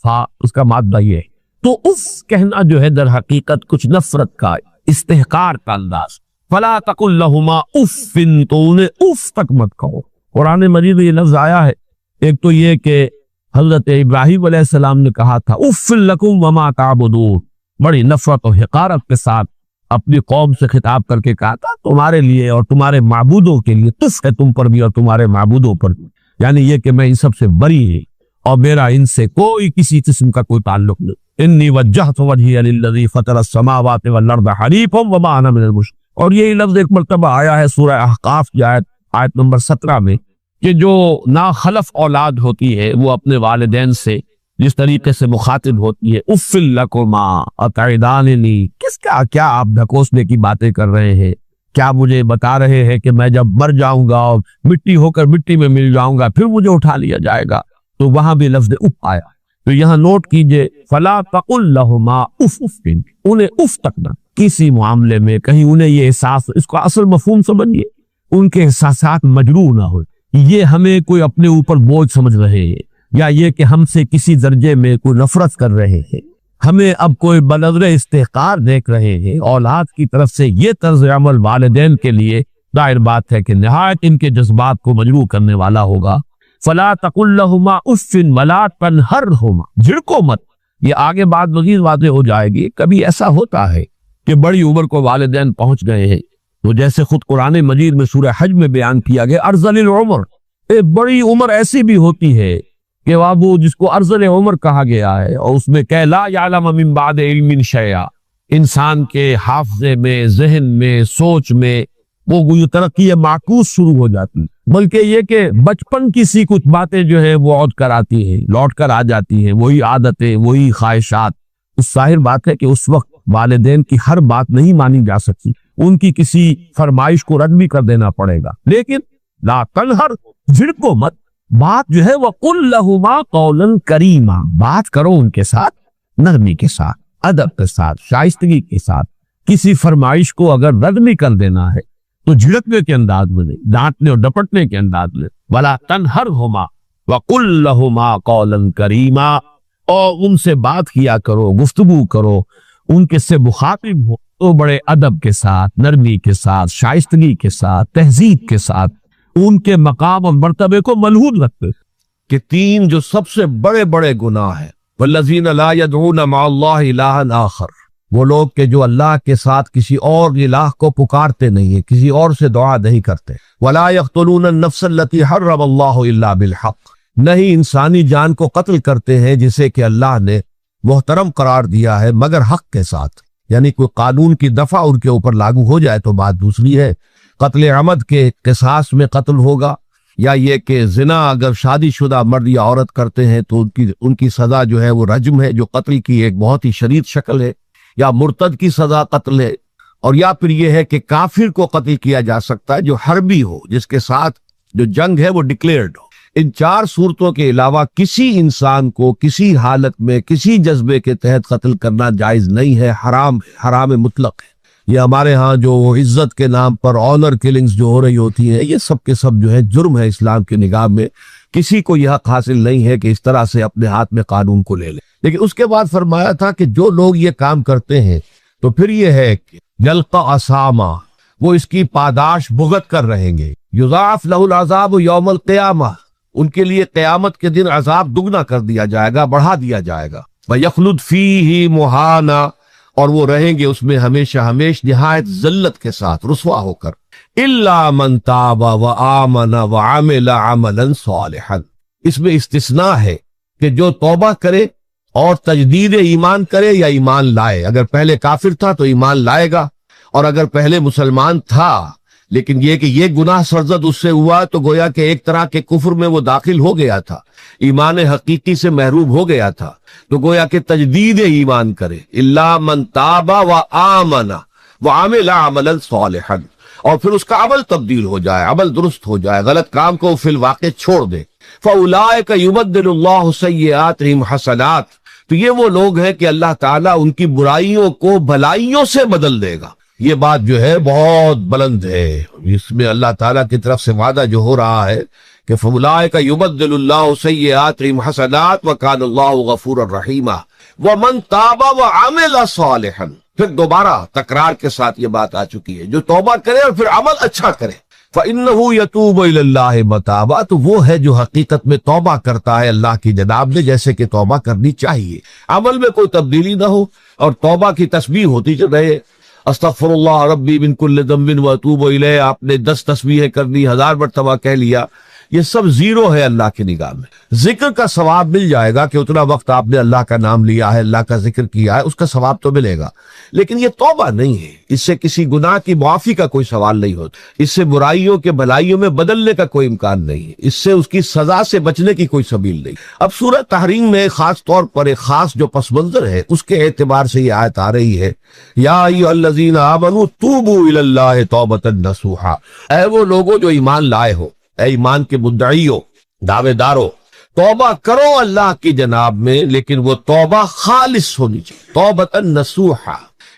فا، اس کا مادہ یہ ہے۔ تو اف کہنا جو ہے در حقیقت کچھ نفرت کا، استحقار کا انداز۔ فلا تقل لہما اف، تو انہیں اف تک مت کہو۔ قرآن مجید میں یہ لفظ آیا ہے، ایک تو یہ کہ حضرت ابراہیم علیہ السلام نے کہا تھا اف لکم وما تعبدون، بڑی نفرت اور حقارت کے ساتھ اپنی قوم سے خطاب کر کے کہا تھا تمہارے لیے اور تمہارے معبودوں کے لیے تف ہے، تم پر بھی اور تمہارے معبودوں پر بھی، یعنی یہ کہ میں ان سب سے بری ہے اور میرا ان سے کوئی کسی قسم کا کوئی تعلق نہیں۔ انی وجہت وجہی للذی فطر السماوات والارض حنیفا وما انا من المشرکین۔ اور یہی لفظ ایک مرتبہ آیا ہے سورہ احقاف کی آیت نمبر 17 میں کہ جو ناخلف اولاد ہوتی ہے وہ اپنے والدین سے جس طریقے سے مخاطب ہوتی ہے، اف لکما اتعداننی، کس کا کیا آپ ڈھکوسنے کی باتیں کر رہے ہیں؟ کیا مجھے بتا رہے ہیں کہ میں جب مر جاؤں گا اور مٹی ہو کر مٹی میں مل جاؤں گا پھر مجھے اٹھا لیا جائے گا؟ تو وہاں بھی لفظ اف آیا۔ تو یہاں نوٹ کیجئے، فلا تقل لہما اف، انہیں اف تک نہ، کسی معاملے میں کہیں انہیں یہ احساس، اس کو اصل مفہوم سمجھیے، ان کے احساسات مجروح نہ ہو، یہ ہمیں کوئی اپنے اوپر بوجھ سمجھ رہے ہیں یا یہ کہ ہم سے کسی درجے میں کوئی نفرت کر رہے ہیں، ہمیں اب کوئی بنظر استحقار دیکھ رہے ہیں۔ اولاد کی طرف سے یہ طرز عمل والدین کے لیے ظاہر بات ہے کہ نہایت ان کے جذبات کو مجروح کرنے والا ہوگا۔ فلا تقل لہما اف ولا تنہرہما، جھڑکو مت۔ یہ آگے بات مزید واضح ہو جائے گی۔ کبھی ایسا ہوتا ہے کہ بڑی عمر کو والدین پہنچ گئے ہیں تو جیسے خود قرآن مجید میں سورہ حج میں بیان کیا گیا ارذل العمر، ایک بڑی عمر ایسی بھی ہوتی ہے کہ وہ جس کو ارذل عمر کہا گیا ہے، اور اس میں کہ لا یعلم من بعد علم شیئا، انسان کے حافظے میں، ذہن میں، سوچ میں وہ ترقی معکوس شروع ہو جاتی، بلکہ یہ کہ بچپن کی سی کچھ باتیں جو ہے وہ عود کر آتی ہیں، لوٹ کر آ جاتی ہیں، وہی عادتیں، وہی خواہشات۔ اس ظاہر بات ہے کہ اس وقت والدین کی ہر بات نہیں مانی جا سکتی، ان کی کسی فرمائش کو رد بھی کر دینا پڑے گا، لیکن لا تنہر، جھڑکو مت، بات جو ہے وَقُلْ لَهُمَا قَوْلًا كَرِيمًا، بات کرو ان کے ساتھ نرمی کے ساتھ، ادب کے ساتھ، شائستگی کے ساتھ۔ کسی فرمائش کو اگر رد بھی کر دینا ہے تو جھڑکنے کے انداز میں نہیں، ڈانٹنے اور ڈپٹنے کے انداز میں، وَلَا تَنْهَرْهُمَا وَقُلْ لَهُمَا قَوْلًا كَرِيمًا، اور ان سے بات کیا کرو، گفتگو کرو، ان کے سے مخاطب ہو تو بڑے ادب کے ساتھ، نرمی کے ساتھ، شائستگی کے ساتھ، تہذیب کے ساتھ، ان کے مقام اور مرتبے کو ملحوظ رکھتے کہ تین جو سب سے بڑے بڑے گناہ ہیں، وَالَّذِينَ لَا يَدْعُونَ مَعَ اللَّهِ إِلَٰهًا آخَرَ، وہ لوگ کہ جو اللہ کے ساتھ کسی اور الہ کو پکارتے نہیں ہیں، کسی اور سے دعا نہیں کرتے، وَلَا يَقْتُلُونَ النَّفْسَ الَّتِي حَرَّمَ اللَّهُ إِلَّا بِالْحَقِّ، نہیں انسانی جان کو قتل کرتے ہیں جسے کہ اللہ نے محترم قرار دیا ہے مگر حق کے ساتھ، یعنی کوئی قانون کی دفعہ ان کے اوپر لاگو ہو جائے تو بات دوسری ہے، قتل عمد کے قصاص میں قتل ہوگا، یا یہ کہ زنا اگر شادی شدہ مرد یا عورت کرتے ہیں تو ان کی سزا جو ہے وہ رجم ہے، جو قتل کی ایک بہت ہی شدید شکل ہے، یا مرتد کی سزا قتل ہے، اور یا پھر یہ ہے کہ کافر کو قتل کیا جا سکتا ہے جو حربی ہو، جس کے ساتھ جو جنگ ہے وہ ڈکلیئرڈ ہو۔ ان چار صورتوں کے علاوہ کسی انسان کو کسی حالت میں کسی جذبے کے تحت قتل کرنا جائز نہیں ہے، حرام ہے، حرام مطلق ہے۔ یہ ہمارے ہاں جو عزت کے نام پر آنر کلنگز جو ہو رہی ہوتی ہیں، یہ سب کے سب جو ہے جرم ہے اسلام کی نگاہ میں، کسی کو یہ حق حاصل نہیں ہے کہ اس طرح سے اپنے ہاتھ میں قانون کو لے لے۔ لیکن اس کے بعد فرمایا تھا کہ جو لوگ یہ کام کرتے ہیں تو پھر یہ ہے کہ یلقا اسامہ، وہ اس کی پاداش بھگت کر رہیں گے، یضاعف لہ العذاب یوم القیامہ، ان کے لیے قیامت کے دن عذاب دگنا کر دیا جائے گا، بڑھا دیا جائے گا، وَيَخْلُدْ فِيهِ مُهَانًا، اور وہ رہیں گے اس میں ہمیشہ ہمیش نہایت ذلت کے ساتھ، رسوا ہو کر، إِلَّا مَنْ تَابَ وَآمَنَ وَعَمِلَ عَمَلًا صَالِحًا، اس میں استثناء ہے کہ جو توبہ کرے اور تجدید ایمان کرے یا ایمان لائے، اگر پہلے کافر تھا تو ایمان لائے گا، اور اگر پہلے مسلمان تھا لیکن یہ کہ یہ گناہ سرزد اس سے ہوا تو گویا کہ ایک طرح کے کفر میں وہ داخل ہو گیا تھا، ایمان حقیقی سے محروم ہو گیا تھا، تو گویا کہ تجدید ایمان کرے، الا من تاب وآمن وعمل عملا صالحا، اور پھر اس کا عمل تبدیل ہو جائے، عمل درست ہو جائے، غلط کام کو فی الواقع چھوڑ دے، فاولئک یبدل اللہ سیئاتہم حسنات، تو یہ وہ لوگ ہیں کہ اللہ تعالیٰ ان کی برائیوں کو بھلائیوں سے بدل دے گا۔ یہ بات جو ہے بہت بلند ہے، اس میں اللہ تعالیٰ کی طرف سے وعدہ جو ہو رہا ہے کہ فَأُولَٰئِکَ يُبَدِّلُ اللَّهُ سَیِّئَاتِهِمْ حَسَنَاتٍ وَكَانَ اللَّهُ غَفُورًا رَحِیمًا وَمَن تَابَ وَعَمِلَ صَالِحًا، پھر دوبارہ تکرار کے ساتھ یہ بات آ چکی ہے، جو توبہ کرے اور پھر عمل اچھا کرے، فَإِنَّهُ يَتُوبُ إِلَى اللَّهِ مَتَابًا، تو وہ ہے جو حقیقت میں توبہ کرتا ہے اللہ کی جناب میں، جیسے کہ توبہ کرنی چاہیے، عمل میں کوئی تبدیلی نہ ہو اور توبہ کی تسبیح ہوتی رہے، استغفر اللہ ربی من کل ذنب واتوب الیہ، آپ نے 10 تسبیحیں کر لی، 1000 مرتبہ کہہ لیا، یہ سب زیرو ہے اللہ کی نگاہ میں۔ ذکر کا ثواب مل جائے گا کہ اتنا وقت آپ نے اللہ کا نام لیا ہے، اللہ کا ذکر کیا ہے، اس کا ثواب تو ملے گا، لیکن یہ توبہ نہیں ہے، اس سے کسی گناہ کی معافی کا کوئی سوال نہیں ہوتا، اس سے برائیوں کے بھلائیوں میں بدلنے کا کوئی امکان نہیں ہے، اس سے اس کی سزا سے بچنے کی کوئی سبیل نہیں۔ اب سورہ تحریم میں خاص طور پر ایک خاص جو پس منظر ہے اس کے اعتبار سے یہ آیت آ رہی ہے، یا ایھا الذین آمنوا توبوا الی اللہ توبۃ نصوحا، اے وہ لوگوں جو ایمان لائے ہو، اے ایمان کے مدعیوں، دعوے داروں، توبہ کرو اللہ کی جناب میں، لیکن وہ توبہ خالص ہونی چاہیے، توبۃ نصوحا۔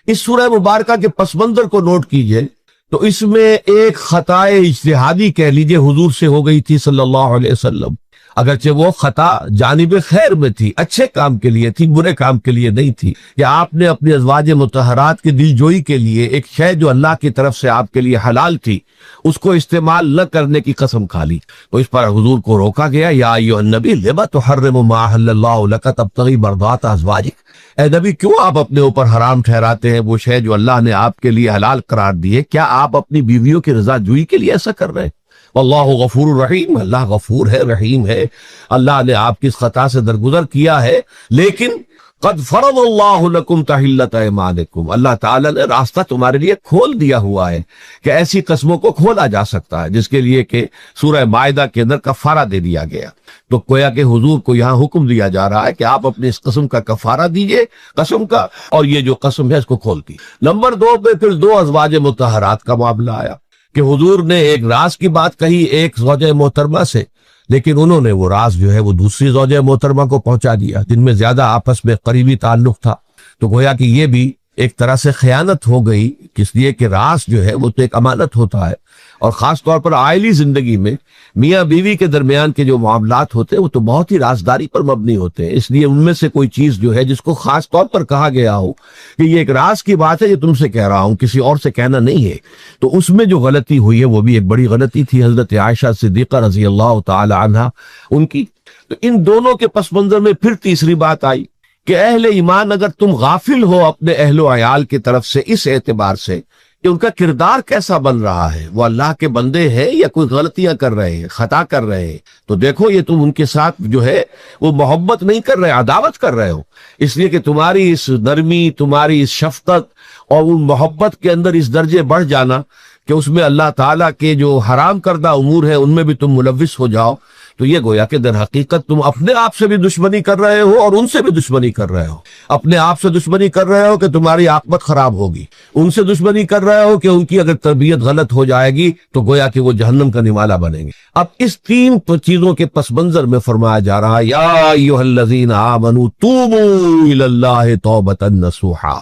اس سورہ مبارکہ کے پس منظر کو نوٹ کیجئے تو اس میں ایک خطا اجتہادی کہہ لیجئے حضور سے ہو گئی تھی صلی اللہ علیہ وسلم، اگرچہ وہ خطا جانب خیر میں تھی، اچھے کام کے لیے تھی، برے کام کے لیے نہیں تھی، کہ آپ نے اپنی ازواج مطہرات کی دل جوئی کے لیے ایک شے جو اللہ کی طرف سے آپ کے لیے حلال تھی اس کو استعمال نہ کرنے کی قسم کھا لی، تو اس پر حضور کو روکا گیا، یا ایھا النبی لما تحرم ما احل اللہ لک تبتغی مرضات ازواجک، اے نبی کیوں آپ اپنے اوپر حرام ٹھہراتے ہیں وہ شے جو اللہ نے آپ کے لیے حلال قرار دی ہے؟ کیا آپ اپنی بیویوں کی رضا جوئی کے لیے ایسا کر رہے ہیں؟ واللہ غفور الرحیم، اللہ غفور ہے، رحیم ہے، اللہ نے آپ کی اس خطا سے درگزر کیا ہے، لیکن قد فرض اللہ لکم تحلۃ ایمانکم، اللہ تعالیٰ نے راستہ تمہارے لیے کھول دیا ہوا ہے کہ ایسی قسموں کو کھولا جا سکتا ہے جس کے لیے کہ سورہ مائدہ کے اندر کفارہ دے دیا گیا۔ تو گویا کہ حضور کو یہاں حکم دیا جا رہا ہے کہ آپ اپنے اس قسم کا کفارہ دیجئے، قسم کا، اور یہ جو قسم ہے اس کو کھول دی۔ نمبر 2 پہ پھر 2 ازواج مطہرات کا معاملہ آیا کہ حضور نے ایک راز کی بات کہی ایک زوجہ محترمہ سے، لیکن انہوں نے وہ راز جو ہے وہ دوسری زوجہ محترمہ کو پہنچا دیا جن میں زیادہ آپس میں قریبی تعلق تھا۔ تو گویا کہ یہ بھی ایک طرح سے خیانت ہو گئی، اس لیے کہ راز جو ہے وہ تو ایک امانت ہوتا ہے، اور خاص طور پر عائلی زندگی میں میاں بیوی کے درمیان کے جو معاملات ہوتے ہیں وہ تو بہت ہی رازداری پر مبنی ہوتے ہیں، اس لیے ان میں سے کوئی چیز جو ہے جس کو خاص طور پر کہا گیا ہو کہ یہ ایک راز کی بات ہے، یہ تم سے کہہ رہا ہوں، کسی اور سے کہنا نہیں ہے، تو اس میں جو غلطی ہوئی ہے وہ بھی ایک بڑی غلطی تھی حضرت عائشہ صدیقہ رضی اللہ تعالی عنہا ان کی۔ تو ان دونوں کے پس منظر میں پھر تیسری بات آئی کہ اہل ایمان اگر تم غافل ہو اپنے اہل و عیال کی طرف سے اس اعتبار سے کہ ان کا کردار کیسا بن رہا ہے، وہ اللہ کے بندے ہیں یا کوئی غلطیاں کر رہے ہیں، خطا کر رہے ہیں، تو دیکھو یہ تم ان کے ساتھ جو ہے وہ محبت نہیں کر رہے، عداوت کر رہے ہو، اس لیے کہ تمہاری اس نرمی، تمہاری اس شفقت اور ان محبت کے اندر اس درجے بڑھ جانا کہ اس میں اللہ تعالیٰ کے جو حرام کردہ امور ہیں ان میں بھی تم ملوث ہو جاؤ، تو یہ گویا کہ در حقیقت تم اپنے آپ سے بھی دشمنی کر رہے ہو اور ان سے بھی دشمنی کر رہے ہو۔ اپنے آپ سے دشمنی کر رہے ہو کہ تمہاری عاقبت خراب ہوگی، ان سے دشمنی کر رہے ہو کہ ان کی اگر تربیت غلط ہو جائے گی تو گویا کہ وہ جہنم کا نمالہ بنیں گے۔ اب اس 3 چیزوں کے پس منظر میں فرمایا جا رہا ہے یا ایھا الذین آمنوا توبوا الی اللہ توبۃ نصوحا،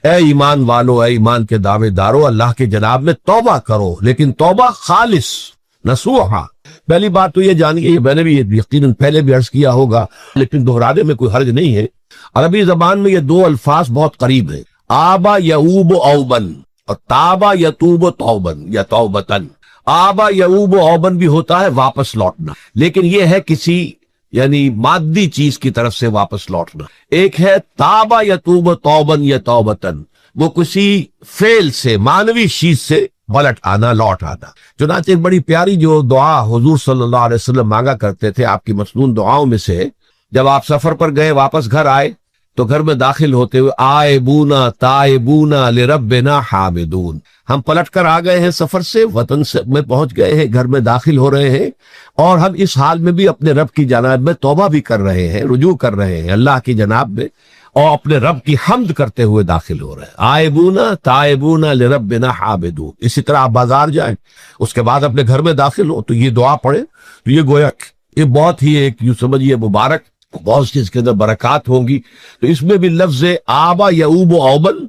اے ایمان والو، اے ایمان کے دعوے دارو، اللہ کے جناب میں توبہ کرو، لیکن توبہ خالص نصوحا۔ پہلی بات تو یہ جانیے، یہ میں نے بھی یقیناً پہلے بھی عرض کیا ہوگا لیکن دہرانے میں کوئی حرج نہیں ہے، عربی زبان میں یہ 2 الفاظ بہت قریب ہیں، آبا یعوب اوبن اور تابا یتوب توبن یا توبتن۔ آبا یعوب اوبن بھی ہوتا ہے واپس لوٹنا، لیکن یہ ہے کسی یعنی مادی چیز کی طرف سے واپس لوٹنا۔ ایک ہے تابا یتوب توبن یا توبتن، وہ کسی فعل سے، معنوی چیز سے پلٹ آنا، لوٹ آنا۔ چنانچہ ایک بڑی پیاری جو دعا حضور صلی اللہ علیہ وسلم مانگا کرتے تھے، آپ کی مسنون دعاؤں میں سے، جب آپ سفر پر گئے واپس گھر آئے تو گھر میں داخل ہوتے ہوئے آئبونا تائبونا لربنا حامدون، ہم پلٹ کر آ گئے ہیں سفر سے، وطن سے میں پہنچ گئے ہیں، گھر میں داخل ہو رہے ہیں، اور ہم اس حال میں بھی اپنے رب کی جناب میں توبہ بھی کر رہے ہیں، رجوع کر رہے ہیں اللہ کی جناب میں، اور اپنے رب کی حمد کرتے ہوئے داخل ہو رہے ہیں۔ آئبونا تائبونا لربنا حامدون۔ اسی طرح آپ بازار جائیں، اس کے بعد اپنے گھر میں داخل ہو تو یہ دعا پڑھیں، تو یہ گویا یہ بہت ہی ایک یوں سمجھیے مبارک، بہت سی اس کے اندر برکات ہوں گی۔ تو اس میں بھی لفظ آبا یعوب اوبن،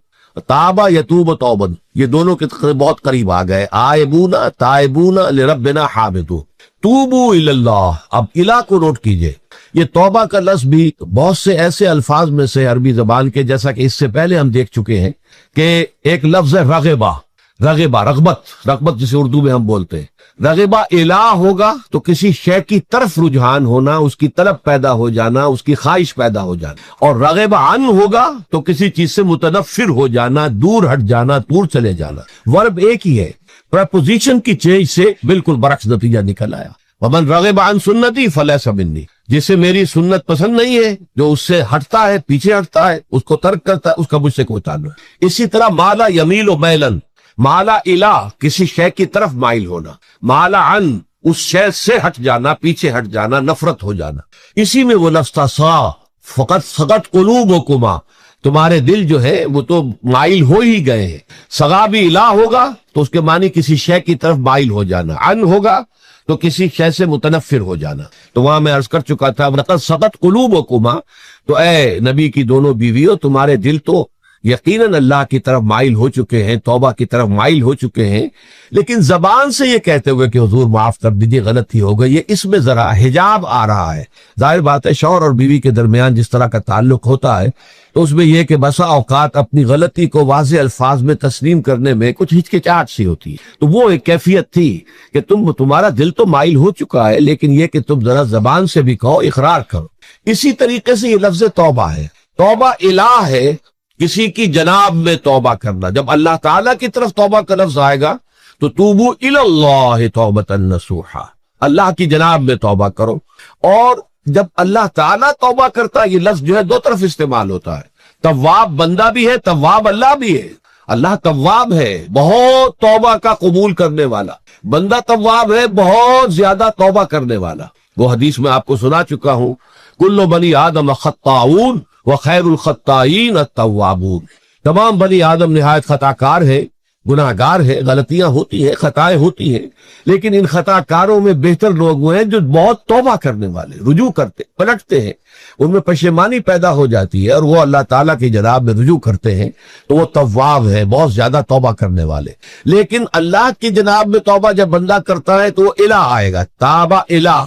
تابا یتوب توبن، یہ دونوں کے بہت قریب آ گئے، آئبونا تائبونا لربنا حامدون، توبو الی اللہ۔ اب الہ کو نوٹ کیجئے، یہ توبہ کا لفظ بھی بہت سے ایسے الفاظ میں سے عربی زبان کے، جیسا کہ اس سے پہلے ہم دیکھ چکے ہیں کہ ایک لفظ ہے رغبہ، رغبہ رغبت جسے اردو میں ہم بولتے ہیں، رغبہ الہ ہوگا تو کسی شے کی طرف رجحان ہونا، اس کی طلب پیدا ہو جانا، اس کی خواہش پیدا ہو جانا، اور رغبہ عن ہوگا تو کسی چیز سے متنفر ہو جانا، دور ہٹ جانا، دور چلے جانا۔ ورب ایک ہی ہے، پریپوزیشن کی چینج سے بالکل برعکس نتیجہ نکل آیا۔ ومن رغب عن سنتی فلیس منی، جسے میری سنت پسند نہیں ہے، جو اس سے ہٹتا ہے، پیچھے ہٹتا ہے، اس کو ترک کرتا ہے، اس کا مجھ سے کوئی تعلق ہے۔ اسی طرح مالا یمیل و میلن، مالا الہ کسی شے کی طرف مائل ہونا، مالا عن اس شے سے ہٹ جانا، پیچھے ہٹ جانا، نفرت ہو جانا۔ اسی میں وہ لفظ تھا سا فقط سقط قلوبکما، تمہارے دل جو ہے وہ تو مائل ہو ہی گئے ہیں۔ سغا بھی الہ ہوگا تو اس کے معنی کسی شے کی طرف مائل ہو جانا، عن ہوگا تو کسی شے سے متنفر ہو جانا۔ تو وہاں میں عرض کر چکا تھا وَلَقَدْ سَقَطْ قُلُوبُكُمَا، تو اے نبی کی دونوں بیویوں، تمہارے دل تو یقیناً اللہ کی طرف مائل ہو چکے ہیں، توبہ کی طرف مائل ہو چکے ہیں، لیکن زبان سے یہ کہتے ہوئے کہ حضور معاف کر دیجیے، غلطی ہو گئی، یہ اس میں ذرا حجاب آ رہا ہے۔ ظاہر بات ہے شوہر اور بیوی کے درمیان جس طرح کا تعلق ہوتا ہے تو اس میں یہ کہ بسا اوقات اپنی غلطی کو واضح الفاظ میں تسلیم کرنے میں کچھ ہچکچاہٹ سی ہوتی ہے، تو وہ ایک کیفیت تھی کہ تمہارا دل تو مائل ہو چکا ہے، لیکن یہ کہ تم ذرا زبان سے بھی کہو، اقرار کرو۔ اسی طریقے سے یہ لفظ توبہ ہے توبہ الہ ہے کسی کی جناب میں توبہ کرنا. جب اللہ تعالیٰ کی طرف توبہ کا لفظ آئے گا تو توبو الی اللہ توبۃ نصوحا، اللہ کی جناب میں توبہ کرو. اور جب اللہ تعالیٰ توبہ کرتا ہے، یہ لفظ جو ہے دو طرف استعمال ہوتا ہے. تواب بندہ بھی ہے، تواب اللہ بھی ہے. اللہ تواب ہے، بہت توبہ کا قبول کرنے والا. بندہ تواب ہے، بہت زیادہ توبہ کرنے والا. وہ حدیث میں آپ کو سنا چکا ہوں، کل بنی آدم خطاؤن وخیر الخطائین التوابون. تمام بنی آدم نہایت خطا کار ہے، گناہ گار ہے، غلطیاں ہوتی ہیں، خطائیں ہوتی ہیں، لیکن ان خطا کاروں میں بہتر لوگ وہ ہیں جو بہت توبہ کرنے والے، رجوع کرتے، پلٹتے ہیں، ان میں پشیمانی پیدا ہو جاتی ہے اور وہ اللہ تعالیٰ کی جناب میں رجوع کرتے ہیں تو وہ تواب ہے، بہت زیادہ توبہ کرنے والے. لیکن اللہ کی جناب میں توبہ جب بندہ کرتا ہے تو وہ الہ آئے گا، تابہ الہ،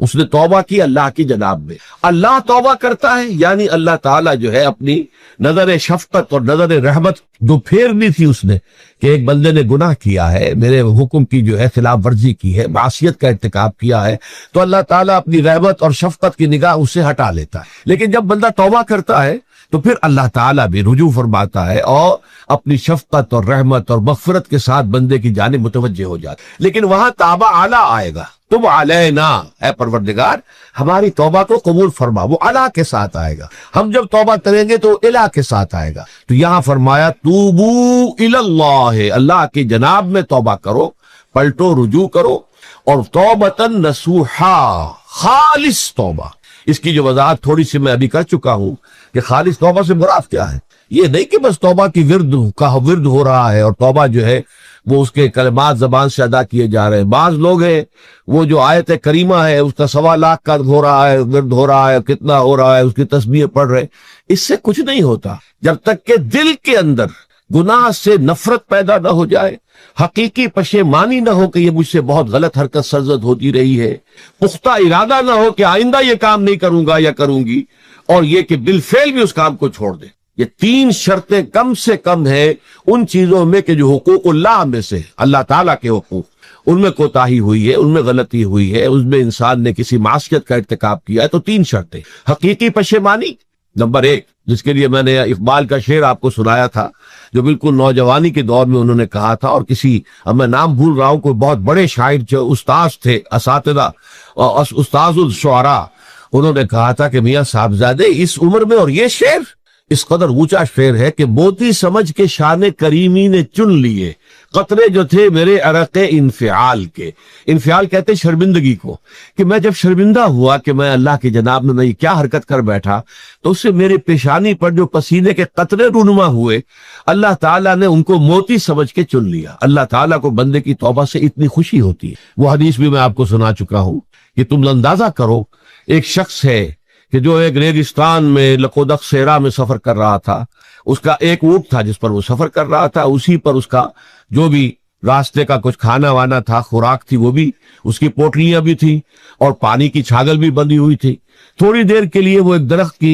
اس نے توبہ کی اللہ کی جناب میں. اللہ توبہ کرتا ہے یعنی اللہ تعالیٰ جو ہے اپنی نظر شفقت اور نظر رحمت جو پھیرنی تھی اس نے کہ ایک بندے نے گناہ کیا ہے، میرے حکم کی جو ہے خلاف ورزی کی ہے، معصیت کا ارتکاب کیا ہے، تو اللہ تعالیٰ اپنی رحمت اور شفقت کی نگاہ اس سے ہٹا لیتا ہے. لیکن جب بندہ توبہ کرتا ہے تو پھر اللہ تعالیٰ بھی رجوع فرماتا ہے اور اپنی شفقت اور رحمت اور مغفرت کے ساتھ بندے کی جانب متوجہ ہو جاتا ہے. لیکن وہاں تابہ اعلیٰ آئے گا، تب علینا، اے پروردگار ہماری توبہ کو قبول فرما. وہ الہ کے ساتھ آئے گا. ہم جب توبہ کریں گے تو الہ کے ساتھ آئے گا. تو یہاں فرمایا توبو الی اللہ، اللہ کی جناب میں توبہ کرو، پلٹو، رجوع کرو. اور توبۃ نصوحا، خالص توبہ. اس کی جو وضاحت تھوڑی سی میں ابھی کر چکا ہوں کہ خالص توبہ سے مراد کیا ہے. یہ نہیں کہ بس توبہ کی ورد ہو رہا ہے اور توبہ جو ہے وہ اس کے کلمات زبان سے ادا کیے جا رہے ہیں. بعض لوگ ہیں وہ جو آیت کریمہ ہے اس کا 1.25 لاکھ کا ہو رہا ہے، ورد ہو رہا ہے، کتنا ہو رہا ہے، اس کی تسبیح پڑھ رہے. اس سے کچھ نہیں ہوتا جب تک کہ دل کے اندر گناہ سے نفرت پیدا نہ ہو جائے، حقیقی پشیمانی نہ ہو کہ یہ مجھ سے بہت غلط حرکت سرزد ہوتی رہی ہے، پختہ ارادہ نہ ہو کہ آئندہ یہ کام نہیں کروں گا یا کروں گی، اور یہ کہ بالفعل بھی اس کام کو چھوڑ دے. یہ 3 شرطیں کم سے کم ہے ان چیزوں میں کہ جو حقوق اللہ میں سے، اللہ تعالیٰ کے حقوق، ان میں کوتاہی ہوئی ہے، ان میں غلطی ہوئی ہے، اس میں انسان نے کسی معصیت کا ارتکاب کیا ہے. تو 3 شرطیں. حقیقی پشیمانی نمبر 1، جس کے لیے میں نے اقبال کا شعر آپ کو سنایا تھا جو بالکل نوجوانی کے دور میں انہوں نے کہا تھا. اور کسی، اب میں نام بھول رہا ہوں، کوئی بہت بڑے شاعر جو استاذ تھے، اساتذہ، استاذ الشعراء، انہوں نے کہا تھا کہ میاں صاحبزادے اس عمر میں، اور یہ شعر اس قدر اونچا شعر ہے کہ موتی سمجھ کے شان کریمی نے چن لیے قطرے جو تھے میرے عرق انفعال کے. انفعال کہتے شرمندگی کو، کہ میں جب شرمندہ ہوا کہ میں اللہ کی جناب میں یہ کیا حرکت کر بیٹھا، تو اس سے میرے پیشانی پر جو پسینے کے قطرے رونما ہوئے، اللہ تعالیٰ نے ان کو موتی سمجھ کے چن لیا. اللہ تعالیٰ کو بندے کی توبہ سے اتنی خوشی ہوتی ہے. وہ حدیث بھی میں آپ کو سنا چکا ہوں کہ تم اندازہ کرو، ایک شخص ہے کہ جو ایک ریگستان میں لقودق صحرا میں سفر کر رہا تھا. اس کا ایک اونٹ تھا جس پر وہ سفر کر رہا تھا، اسی پر اس کا جو بھی راستے کا کچھ کھانا وانا تھا، خوراک تھی، وہ بھی اس کی پوٹلیاں بھی تھی اور پانی کی چھاگل بھی بندھی ہوئی تھی. تھوڑی دیر کے لیے وہ ایک درخت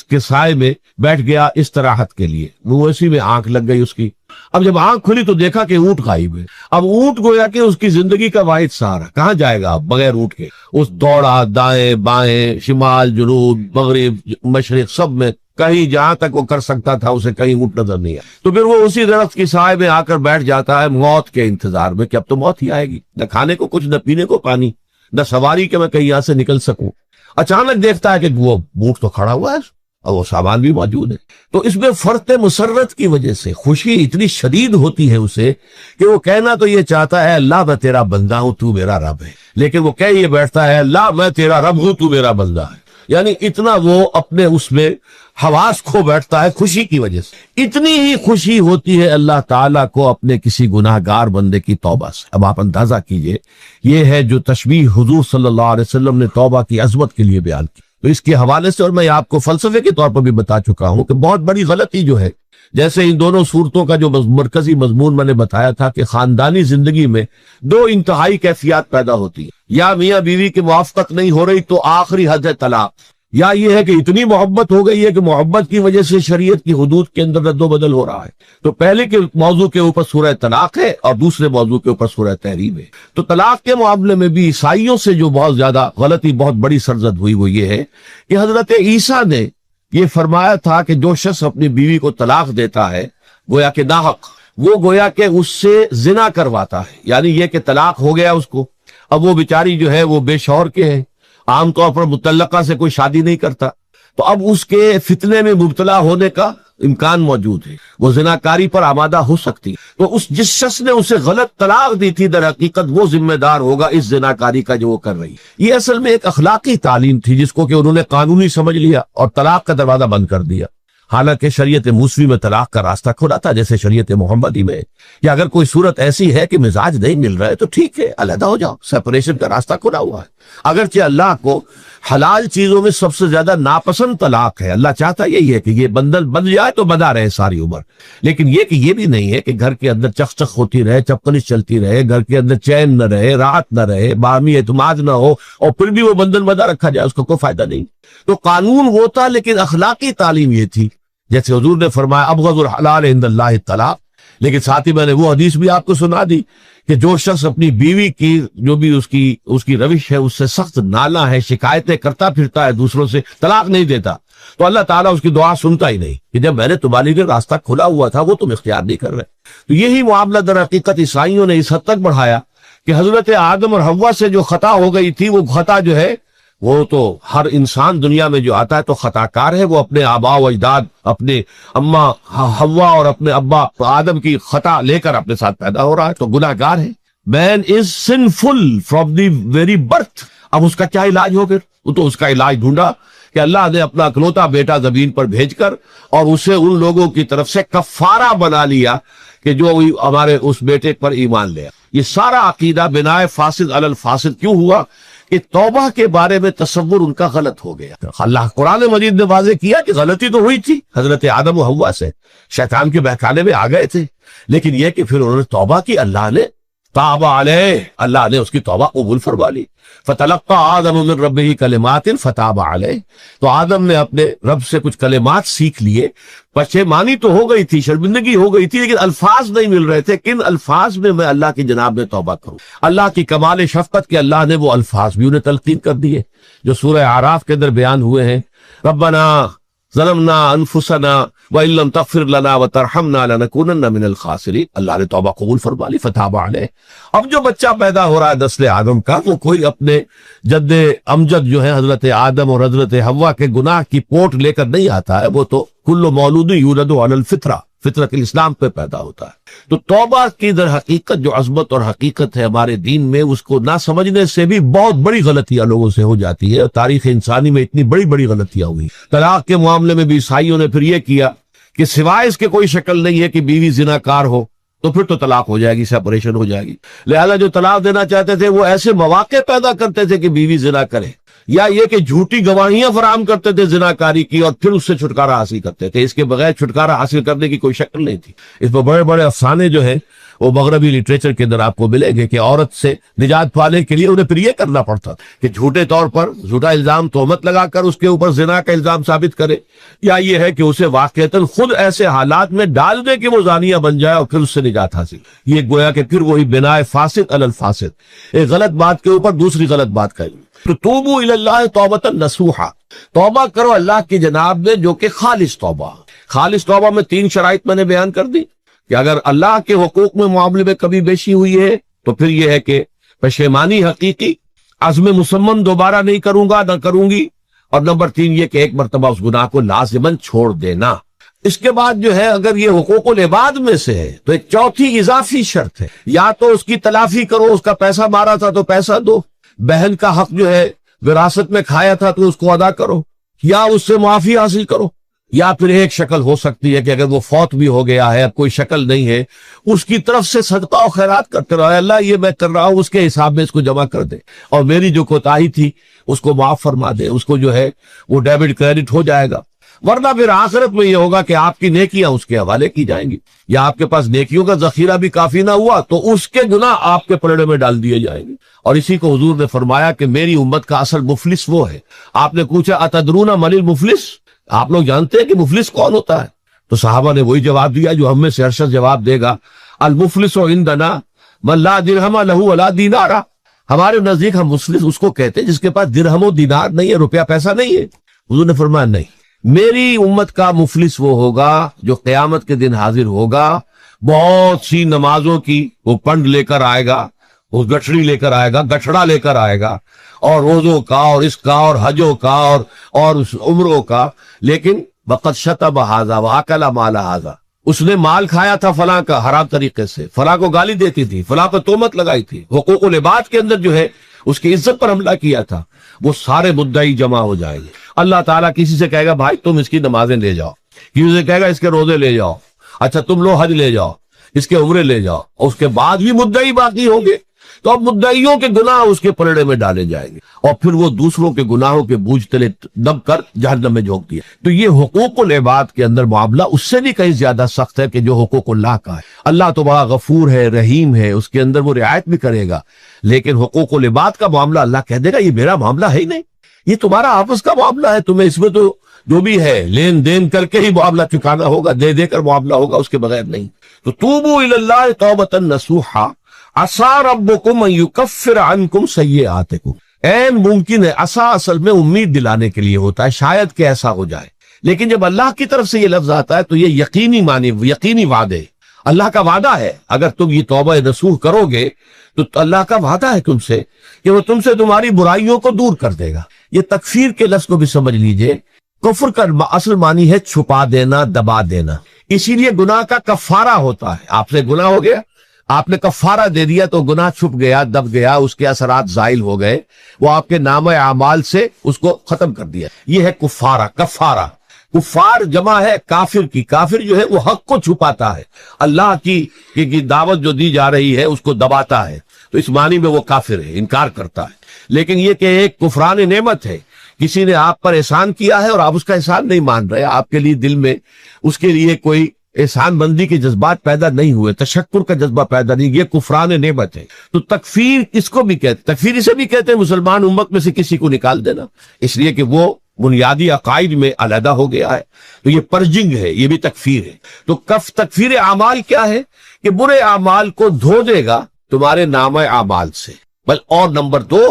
کے سائے میں بیٹھ گیا استراحت کے لیے. وہ اسی میں آنکھ لگ گئی اس کی. اب جب آنکھ کھلی تو دیکھا کہ اونٹ غائب ہے. اب اونٹ گویا کہ اس کی زندگی کا واحد سہارا، کہاں جائے گا بغیر اونٹ کے. اس دوڑا دائیں بائیں، شمال جنوب مغرب مشرق، سب میں کہیں جہاں تک وہ کر سکتا تھا اسے کہیں اونٹ نظر نہیں آیا. تو پھر وہ اسی درخت کی سائے میں آ کر بیٹھ جاتا ہے موت کے انتظار میں کہ اب تو موت ہی آئے گی، نہ کھانے کو کچھ، نہ پینے کو پانی، نہ سواری کہ میں کہیں یہاں سے نکل سکوں. اچانک دیکھتا ہے کہ وہ اونٹ تو کھڑا ہوا ہے اور وہ سامان بھی موجود ہے. تو اس میں فرط مسرت کی وجہ سے خوشی اتنی شدید ہوتی ہے اسے کہ وہ کہنا تو یہ چاہتا ہے اللہ میں تیرا بندہ ہوں، تو میرا رب ہے، لیکن وہ کہہ یہ بیٹھتا ہے اللہ میں تیرا رب ہوں، تو میرا بندہ ہے. یعنی اتنا وہ اپنے اس میں حواس کھو بیٹھتا ہے خوشی کی وجہ سے. اتنی ہی خوشی ہوتی ہے اللہ تعالیٰ کو اپنے کسی گناہ گار بندے کی توبہ سے. اب آپ اندازہ کیجئے، یہ ہے جو تشبیہ حضور صلی اللہ علیہ وسلم نے توبہ کی عظمت کے لیے بیان کی. تو اس کے حوالے سے، اور میں آپ کو فلسفے کے طور پر بھی بتا چکا ہوں کہ بہت بڑی غلطی جو ہے، جیسے ان دونوں صورتوں کا جو مرکزی مضمون میں نے بتایا تھا کہ خاندانی زندگی میں 2 انتہائی کیفیات پیدا ہوتی ہیں. یا میاں بیوی کی موافقت نہیں ہو رہی تو آخری حد ہے طلاق، یا یہ ہے کہ اتنی محبت ہو گئی ہے کہ محبت کی وجہ سے شریعت کی حدود کے اندر رد و بدل ہو رہا ہے. تو پہلے کے موضوع کے اوپر سورہ طلاق ہے اور دوسرے موضوع کے اوپر سورہ تحریم ہے. تو طلاق کے معاملے میں بھی عیسائیوں سے جو بہت زیادہ غلطی، بہت بڑی سرزد ہوئی، وہ یہ ہے کہ حضرت عیسیٰ نے یہ فرمایا تھا کہ جو شخص اپنی بیوی کو طلاق دیتا ہے گویا کہ ناحق، وہ گویا کہ اس سے زنا کرواتا ہے، یعنی یہ کہ طلاق ہو گیا اس کو، اب وہ بیچاری جو ہے وہ بے شوہر کے ہے، عام طور پر مطلقہ سے کوئی شادی نہیں کرتا، تو اب اس کے فتنے میں مبتلا ہونے کا امکان موجود ہے، وہ زناکاری پر آمادہ ہو سکتی ہے، تو جس شخص نے اسے غلط طلاق دی تھی در حقیقت وہ ذمہ دار ہوگا اس زناکاری کا جو وہ کر رہی ہے۔ یہ اصل میں ایک اخلاقی تعلیم تھی جس کو کہ انہوں نے قانونی سمجھ لیا اور طلاق کا دروازہ بند کر دیا، حالانکہ شریعت موسوی میں طلاق کا راستہ کھلا تھا جیسے شریعت محمدی میں، یا اگر کوئی صورت ایسی ہے کہ مزاج نہیں مل رہا ہے تو ٹھیک ہے، علیحدہ ہو جاؤ، سیپریشن کا راستہ کھلا ہوا ہے۔ اگرچہ اللہ کو حلال چیزوں میں سب سے زیادہ ناپسند طلاق ہے، اللہ چاہتا یہی ہے کہ یہ بندل بن جائے تو بنا رہے ساری عمر، لیکن یہ کہ یہ بھی نہیں ہے کہ گھر کے اندر چخ چخ ہوتی رہے، چپکنش چلتی رہے، گھر کے اندر چین نہ رہے، راحت نہ رہے، باہمی اعتماد نہ ہو اور پھر بھی وہ بندل بنا رکھا جائے، اس کو کوئی فائدہ نہیں۔ تو قانون وہ تھا لیکن اخلاقی تعلیم یہ تھی، جیسے حضور نے فرمایا ابغض الحلال عند اللہ الطلاق، لیکن ساتھ ہی میں نے وہ حدیث بھی آپ کو سنا دی کہ جو شخص اپنی بیوی کی جو بھی اس کی روش ہے اس سے سخت نالاں ہے، شکایتیں کرتا پھرتا ہے دوسروں سے، طلاق نہیں دیتا، تو اللہ تعالیٰ اس کی دعا سنتا ہی نہیں کہ جب میں نے تمہارے لیے راستہ کھلا ہوا تھا وہ تم اختیار نہیں کر رہے۔ تو یہی معاملہ در حقیقت عیسائیوں نے اس حد تک بڑھایا کہ حضرت آدم اور حوا سے جو خطا ہو گئی تھی وہ خطا جو ہے وہ تو ہر انسان دنیا میں جو آتا ہے تو خطا کار ہے، وہ اپنے آباء و اجداد، اپنے اماں حوا اور اپنے ابا آدم کی خطا لے کر اپنے ساتھ پیدا ہو رہا ہے، تو گناہ گار ہے۔ Man is sinful from the very birth. اب اس کا کیا علاج ہو پھر؟ وہ تو اس کا علاج ڈھونڈا کہ اللہ نے اپنا اکلوتا بیٹا زمین پر بھیج کر اور اسے ان لوگوں کی طرف سے کفارہ بنا لیا کہ جو ہمارے اس بیٹے پر ایمان لیا۔ یہ سارا عقیدہ بناء فاسد علی الفاسد کیوں ہوا؟ کہ توبہ کے بارے میں تصور ان کا غلط ہو گیا۔ اللہ قرآن مجید نے واضح کیا کہ غلطی تو ہوئی تھی حضرت آدم و حوا سے، شیطان کے بہکانے میں آ گئے تھے، لیکن یہ کہ پھر انہوں نے توبہ کی، اللہ نے تاب علیہ، اللہ نے اس کی توبہ قبول فرما لی۔ فتلقى آدم من ربہ کلمات فتاب علیہ، تو آدم نے اپنے رب سے کچھ کلمات سیکھ لیے، پشیمانی تو ہو گئی تھی، شرمندگی ہو گئی تھی، لیکن الفاظ نہیں مل رہے تھے، کن الفاظ میں اللہ کی جناب میں توبہ کروں۔ اللہ کی کمال شفقت کے اللہ نے وہ الفاظ بھی انہیں تلقین کر دیے جو سورہ اعراف کے اندر بیان ہوئے ہیں، ربنا ظلمنا انفسنا وان لم تغفر لنا وترحمنا لنکونن من الخاسرین، اللہ نے توبہ قبول فرما لی، فتاب علیہ۔ اب جو بچہ پیدا ہو رہا ہے نسل آدم کا، وہ کوئی اپنے جد امجد جو ہے حضرت آدم اور حضرت حوا کے گناہ کی پوٹ لے کر نہیں آتا ہے، وہ تو کل مولود یولد علی الفطرہ، فطرت الاسلام پہ پیدا ہوتا ہے۔ تو توبہ کی در حقیقت جو عظمت اور حقیقت ہے ہمارے دین میں، اس کو نہ سمجھنے سے بھی بہت بڑی غلطیاں لوگوں سے ہو جاتی ہے، اور تاریخ انسانی میں اتنی بڑی بڑی غلطیاں ہوئی۔ طلاق کے معاملے میں بھی عیسائیوں نے پھر یہ کیا کہ سوائے اس کے کوئی شکل نہیں ہے کہ بیوی زناکار ہو تو پھر تو طلاق ہو جائے گی، سیپریشن ہو جائے گی، لہذا جو طلاق دینا چاہتے تھے وہ ایسے مواقع پیدا کرتے تھے کہ بیوی زنا کرے، یا یہ کہ جھوٹی گواہیاں فراہم کرتے تھے زناکاری کی اور پھر اس سے چھٹکارا حاصل کرتے تھے۔ اس کے بغیر چھٹکارا حاصل کرنے کی کوئی شکل نہیں تھی۔ اس میں بڑے بڑے افسانے جو ہیں وہ مغربی لٹریچر کے اندر آپ کو ملیں گے کہ عورت سے نجات پانے کے لیے انہیں پھر یہ کرنا پڑتا کہ جھوٹے طور پر جھوٹا الزام تہمت لگا کر اس کے اوپر زنا کا الزام ثابت کرے، یا یہ ہے کہ اسے واقعتاً خود ایسے حالات میں ڈال دے کہ وہ زانیہ بن جائے اور پھر اس سے نجات حاصل۔ یہ گویا کہ پھر وہی بنائے فاسد علی الفاسد، ایک غلط بات کے اوپر دوسری غلط بات کہی۔ تو توبوا الی اللہ توبۃ نصوحا، توبہ کرو اللہ کی جناب میں جو کہ خالص توبہ۔ خالص توبہ میں 3 شرائط میں نے بیان کر دی کہ اگر اللہ کے حقوق میں معاملے میں کبھی بیشی ہوئی ہے تو پھر یہ ہے کہ پشیمانی حقیقی، عزم مصمم دوبارہ نہیں کروں گا نہ کروں گی، اور نمبر 3 یہ کہ ایک مرتبہ اس گناہ کو لازماً چھوڑ دینا۔ اس کے بعد جو ہے اگر یہ حقوق العباد میں سے ہے تو ایک چوتھی اضافی شرط ہے، یا تو اس کی تلافی کرو، اس کا پیسہ مارا تھا تو پیسہ دو، بہن کا حق جو ہے وراثت میں کھایا تھا تو اس کو ادا کرو، یا اس سے معافی حاصل کرو، یا پھر ایک شکل ہو سکتی ہے کہ اگر وہ فوت بھی ہو گیا ہے، اب کوئی شکل نہیں ہے، اس کی طرف سے صدقہ و خیرات کرتے رہو، اللہ یہ میں کر رہا ہوں اس کے حساب میں اس کو جمع کر دے، اور میری جو کوتاہی تھی اس کو معاف فرما دے، اس کو جو ہے وہ ڈیبٹ کریڈٹ ہو جائے گا۔ ورنہ پھر آخرت میں یہ ہوگا کہ آپ کی نیکیاں اس کے حوالے کی جائیں گی، یا آپ کے پاس نیکیوں کا ذخیرہ بھی کافی نہ ہوا تو اس کے گناہ آپ کے پلڑے میں ڈال دیے جائیں گے۔ اور اسی کو حضور نے فرمایا کہ میری امت کا اصل مفلس وہ ہے۔ آپ نے پوچھا اتدرون من المفلس، آپ لوگ جانتے ہیں کہ مفلس کون ہوتا ہے؟ تو صحابہ نے وہی جواب دیا جو ہم میں سے ارشد جواب دے گا، المفلس عندنا من لا درہم لہ ولا دینار، ہمارے نزدیک ہم مفلس اس کو کہتے ہیں جس کے پاس درہم و دینار نہیں ہے، روپیہ پیسہ نہیں ہے۔ حضور نے فرمایا نہیں، میری امت کا مفلس وہ ہوگا جو قیامت کے دن حاضر ہوگا، بہت سی نمازوں کی وہ پنڈ لے کر آئے گا، وہ گٹھڑی لے کر آئے گا، گٹھڑا لے کر آئے گا، اور روزوں کا اور اس کا اور حجوں کا اور اس عمروں کا، لیکن وقت شتم ھذا واکل مال ھذا، اس نے مال کھایا تھا فلاں کا حرام طریقے سے، فلاں کو گالی دیتی تھی، فلاں کو تہمت لگائی تھی، حقوق العباد کے اندر جو ہے اس کی عزت پر حملہ کیا تھا، وہ سارے مدعی جمع ہو جائیں گے۔ اللہ تعالیٰ کسی سے کہے گا بھائی تم اس کی نمازیں لے جاؤ، کسی سے کہے گا اس کے روزے لے جاؤ، اچھا تم لو حج لے جاؤ، اس کے عمرے لے جاؤ، اور اس کے بعد بھی مدعی باقی ہوں گے، تو اب مدعیوں کے گناہ اس کے پلڑے میں ڈالے جائیں گے، اور پھر وہ دوسروں کے گناہوں کے بوجھ تلے دب کر جہنم میں جھونک دیا۔ تو یہ حقوق العباد کے اندر معاملہ اس سے بھی کہیں زیادہ سخت ہے کہ جو حقوق اللہ کا ہے۔ اللہ تو بڑا غفور ہے، رحیم ہے، اس کے اندر وہ رعایت بھی کرے گا، لیکن حقوق العباد کا معاملہ اللہ کہہ دے گا یہ میرا معاملہ ہے ہی نہیں، یہ تمہارا آپس کا معاملہ ہے، تمہیں اس میں تو جو بھی ہے لین دین کر کے ہی معاملہ چکانا ہوگا، دے دے کر معاملہ ہوگا، اس کے بغیر نہیں۔ تو توبوا الی اللہ توبۃ نصوحا عسیٰ ربکم ان یکفر عنکم سیئاتکم، این ممکن ہے، عسیٰ اصل میں امید دلانے کے لیے ہوتا ہے، شاید کہ ایسا ہو جائے، لیکن جب اللہ کی طرف سے یہ لفظ آتا ہے تو یہ یقینی معنی، یقینی وعدے، اللہ کا وعدہ ہے، اگر تم یہ توبہ نصوح کرو گے تو اللہ کا وعدہ ہے تم سے کہ وہ تم سے تمہاری برائیوں کو دور کر دے گا۔ یہ تکفیر کے لفظ کو بھی سمجھ لیجئے، کفر کا اصل معنی ہے چھپا دینا، دبا دینا، اسی لیے گناہ کا کفارہ ہوتا ہے۔ آپ سے گناہ ہو گیا، آپ نے کفارہ دے دیا تو گناہ چھپ گیا، دب گیا، اس کے اثرات زائل ہو گئے، وہ آپ کے نام اعمال سے اس کو ختم کر دیا، یہ ہے کفارہ، کفارہ۔ کفار جمع ہے کافر کی، کافر جو ہے وہ حق کو چھپاتا ہے، اللہ کی دعوت جو دی جا رہی ہے اس کو دباتا ہے، تو اس معنی میں وہ کافر ہے، انکار کرتا ہے۔ لیکن یہ کہ ایک کفران نعمت ہے، کسی نے آپ پر احسان کیا ہے اور آپ اس کا احسان نہیں مان رہے، آپ کے لیے دل میں اس کے لیے کوئی احسان بندی کے جذبات پیدا نہیں ہوئے، تشکر کا جذبہ پیدا نہیں، یہ کفران نعمت ہے۔ تو تکفیر کس کو بھی کہتے، تکفیر اسے بھی کہتے ہیں مسلمان امت میں سے کسی کو نکال دینا، اس لیے کہ وہ بنیادی عقائد میں علیحدہ ہو گیا ہے، تو یہ پرجنگ ہے، یہ بھی تکفیر ہے۔ تو تکفیر اعمال کیا ہے کہ برے اعمال کو دھو دے گا تمہارے نام اعمال سے، بل اور نمبر 2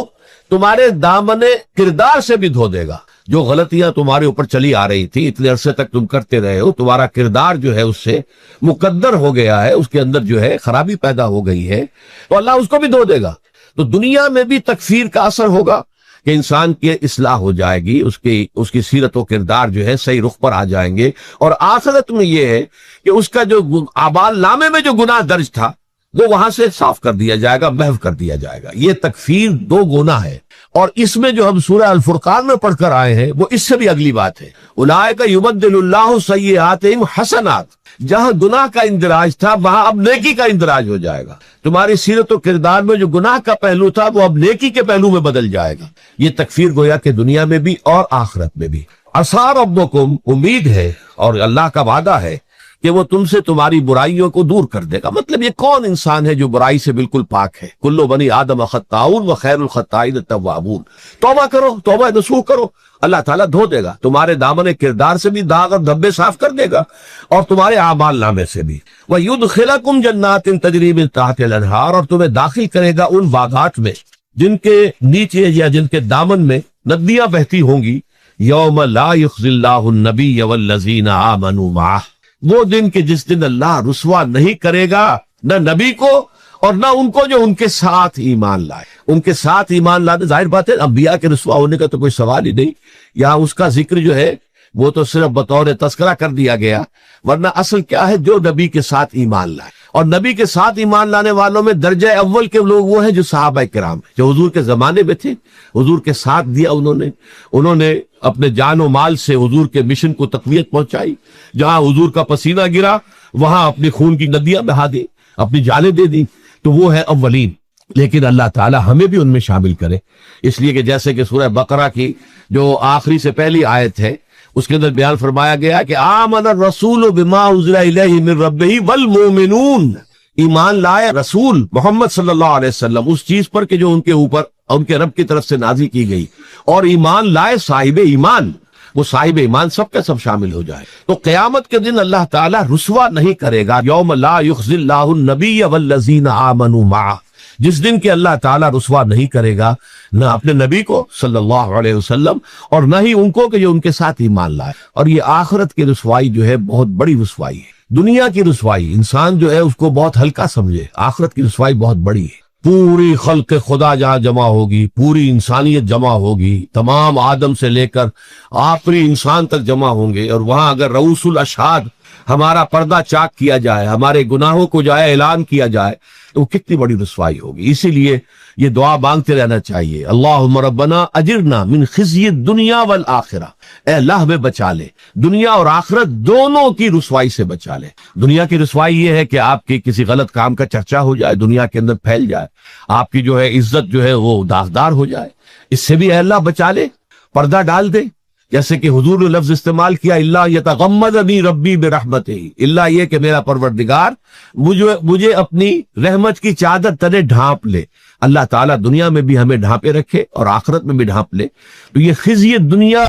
تمہارے دامن کردار سے بھی دھو دے گا، جو غلطیاں تمہارے اوپر چلی آ رہی تھی، اتنے عرصے تک تم کرتے رہے ہو، تمہارا کردار جو ہے اس سے مقدر ہو گیا ہے، اس کے اندر جو ہے خرابی پیدا ہو گئی ہے، تو اللہ اس کو بھی دھو دے گا۔ تو دنیا میں بھی تکفیر کا اثر ہوگا کہ انسان کی اصلاح ہو جائے گی، اس کی سیرت و کردار جو ہے صحیح رخ پر آ جائیں گے، اور آخرت میں یہ ہے کہ اس کا جو اعمال نامے میں جو گناہ درج تھا وہ وہاں سے صاف کر دیا جائے گا، محو کر دیا جائے گا۔ یہ تکفیر 2 گناہ ہے، اور اس میں جو ہم سورہ الفرقان میں پڑھ کر آئے ہیں وہ اس سے بھی اگلی بات ہے، اولئک یبدل اللہ سیئاتہم حسنات، جہاں گناہ کا اندراج تھا وہاں اب نیکی کا اندراج ہو جائے گا، تمہاری سیرت و کردار میں جو گناہ کا پہلو تھا وہ اب نیکی کے پہلو میں بدل جائے گا۔ یہ تکفیر گویا کہ دنیا میں بھی اور آخرت میں بھی۔ عسیٰ ربکم، امید ہے اور اللہ کا وعدہ ہے کہ وہ تم سے تمہاری برائیوں کو دور کر دے گا۔ مطلب یہ کون انسان ہے جو برائی سے بالکل پاک ہے؟ کل بنی آدم خطاؤن و خیر الخطائین التوابون۔ توبہ کرو، توبہ نصوح کرو، اللہ تعالیٰ دھو دے گا، تمہارے دامن کردار سے بھی داغ اور دھبے صاف کر دے گا، اور تمہارے اعمال نامے سے بھی۔ وَيُدْخِلَكُمْ جَنَّاتٍ تَجْرِي مِن تَحْتِهَا الْأَنْهَارُ، اور تمہیں داخل کرے گا ان باغات میں جن کے نیچے یا جن کے دامن میں ندیاں بہتی ہوں گی۔ يَوْمَ لَا يُخْزِي اللَّهُ النَّبِيَّ وَالَّذِينَ آمَنُوا مَعَهُ، وہ دن کہ جس دن اللہ رسوا نہیں کرے گا نہ نبی کو اور نہ ان کو جو ان کے ساتھ ایمان لائے۔ ان کے ساتھ ایمان لانے، ظاہر بات ہے انبیاء کے رسوا ہونے کا تو کوئی سوال ہی نہیں، یہاں اس کا ذکر جو ہے وہ تو صرف بطور تذکرہ کر دیا گیا، ورنہ اصل کیا ہے، جو نبی کے ساتھ ایمان لائے۔ اور نبی کے ساتھ ایمان لانے والوں میں درجہ اول کے لوگ وہ ہیں جو صحابہ کرام ہیں، جو حضور کے زمانے میں تھے، حضور کے ساتھ دیا انہوں نے اپنے جان و مال سے حضور کے مشن کو تقویت پہنچائی، جہاں حضور کا پسینہ گرا وہاں اپنی خون کی ندیاں بہا دی، اپنی جانیں دے دی، تو وہ ہے اولین۔ لیکن اللہ تعالی ہمیں بھی ان میں شامل کرے، اس لیے کہ جیسے کہ سورہ بقرہ کی جو آخری سے پہلی آیت ہے اس کے اندر بیان فرمایا گیا کہ آمن الرسول بما انزل الیہ من ربہ والمؤمنون، ایمان لائے رسول محمد صلی اللہ علیہ وسلم اس چیز پر کہ جو ان کے اوپر ان کے رب کی طرف سے نازل کی گئی، اور ایمان لائے صاحب ایمان، وہ صاحب ایمان سب کا سب شامل ہو جائے۔ تو قیامت کے دن اللہ تعالیٰ رسوا نہیں کرے گا، یوم لا یخزی اللہ النبی والذین آمنوا معہ، جس دن کہ اللہ تعالیٰ رسوا نہیں کرے گا نہ اپنے نبی کو صلی اللہ علیہ وسلم اور نہ ہی ان کو کہ جو ان کے ساتھ ایمان لائے. اور یہ آخرت کی رسوائی جو ہے بہت بڑی رسوائی ہے. دنیا کی رسوائی انسان جو ہے اس کو بہت ہلکا سمجھے، آخرت کی رسوائی بہت بڑی ہے. پوری خلق خدا جہاں جمع ہوگی، پوری انسانیت جمع ہوگی، تمام آدم سے لے کر آخری انسان تک جمع ہوں گے، اور وہاں اگر رؤوس الاشہاد ہمارا پردہ چاک کیا جائے، ہمارے گناہوں کو جائے اعلان کیا جائے، تو وہ کتنی بڑی رسوائی ہوگی. اسی لیے یہ دعا مانگتے رہنا چاہیے، اللہم ربنا اجرنا من خزی الدنیا والآخرہ. اے اللہ ہمیں بچا لے، دنیا اور آخرت دونوں کی رسوائی سے بچا لے. دنیا کی رسوائی یہ ہے کہ آپ کی کسی غلط کام کا چرچا ہو جائے، دنیا کے اندر پھیل جائے، آپ کی جو ہے عزت جو ہے وہ داغدار ہو جائے. اس سے بھی اے اللہ بچا لے، پردہ ڈال دے. جیسے کہ حضور نے لفظ استعمال کیا، اللہ یتغمدنی ربی برحمتہ، اللہ یہ کہ میرا پروردگار مجھے اپنی رحمت کی چادر تلے ڈھانپ لے. اللہ تعالیٰ دنیا میں بھی ہمیں ڈھانپے رکھے اور آخرت میں بھی ڈھانپ لے. تو یہ خزی دنیا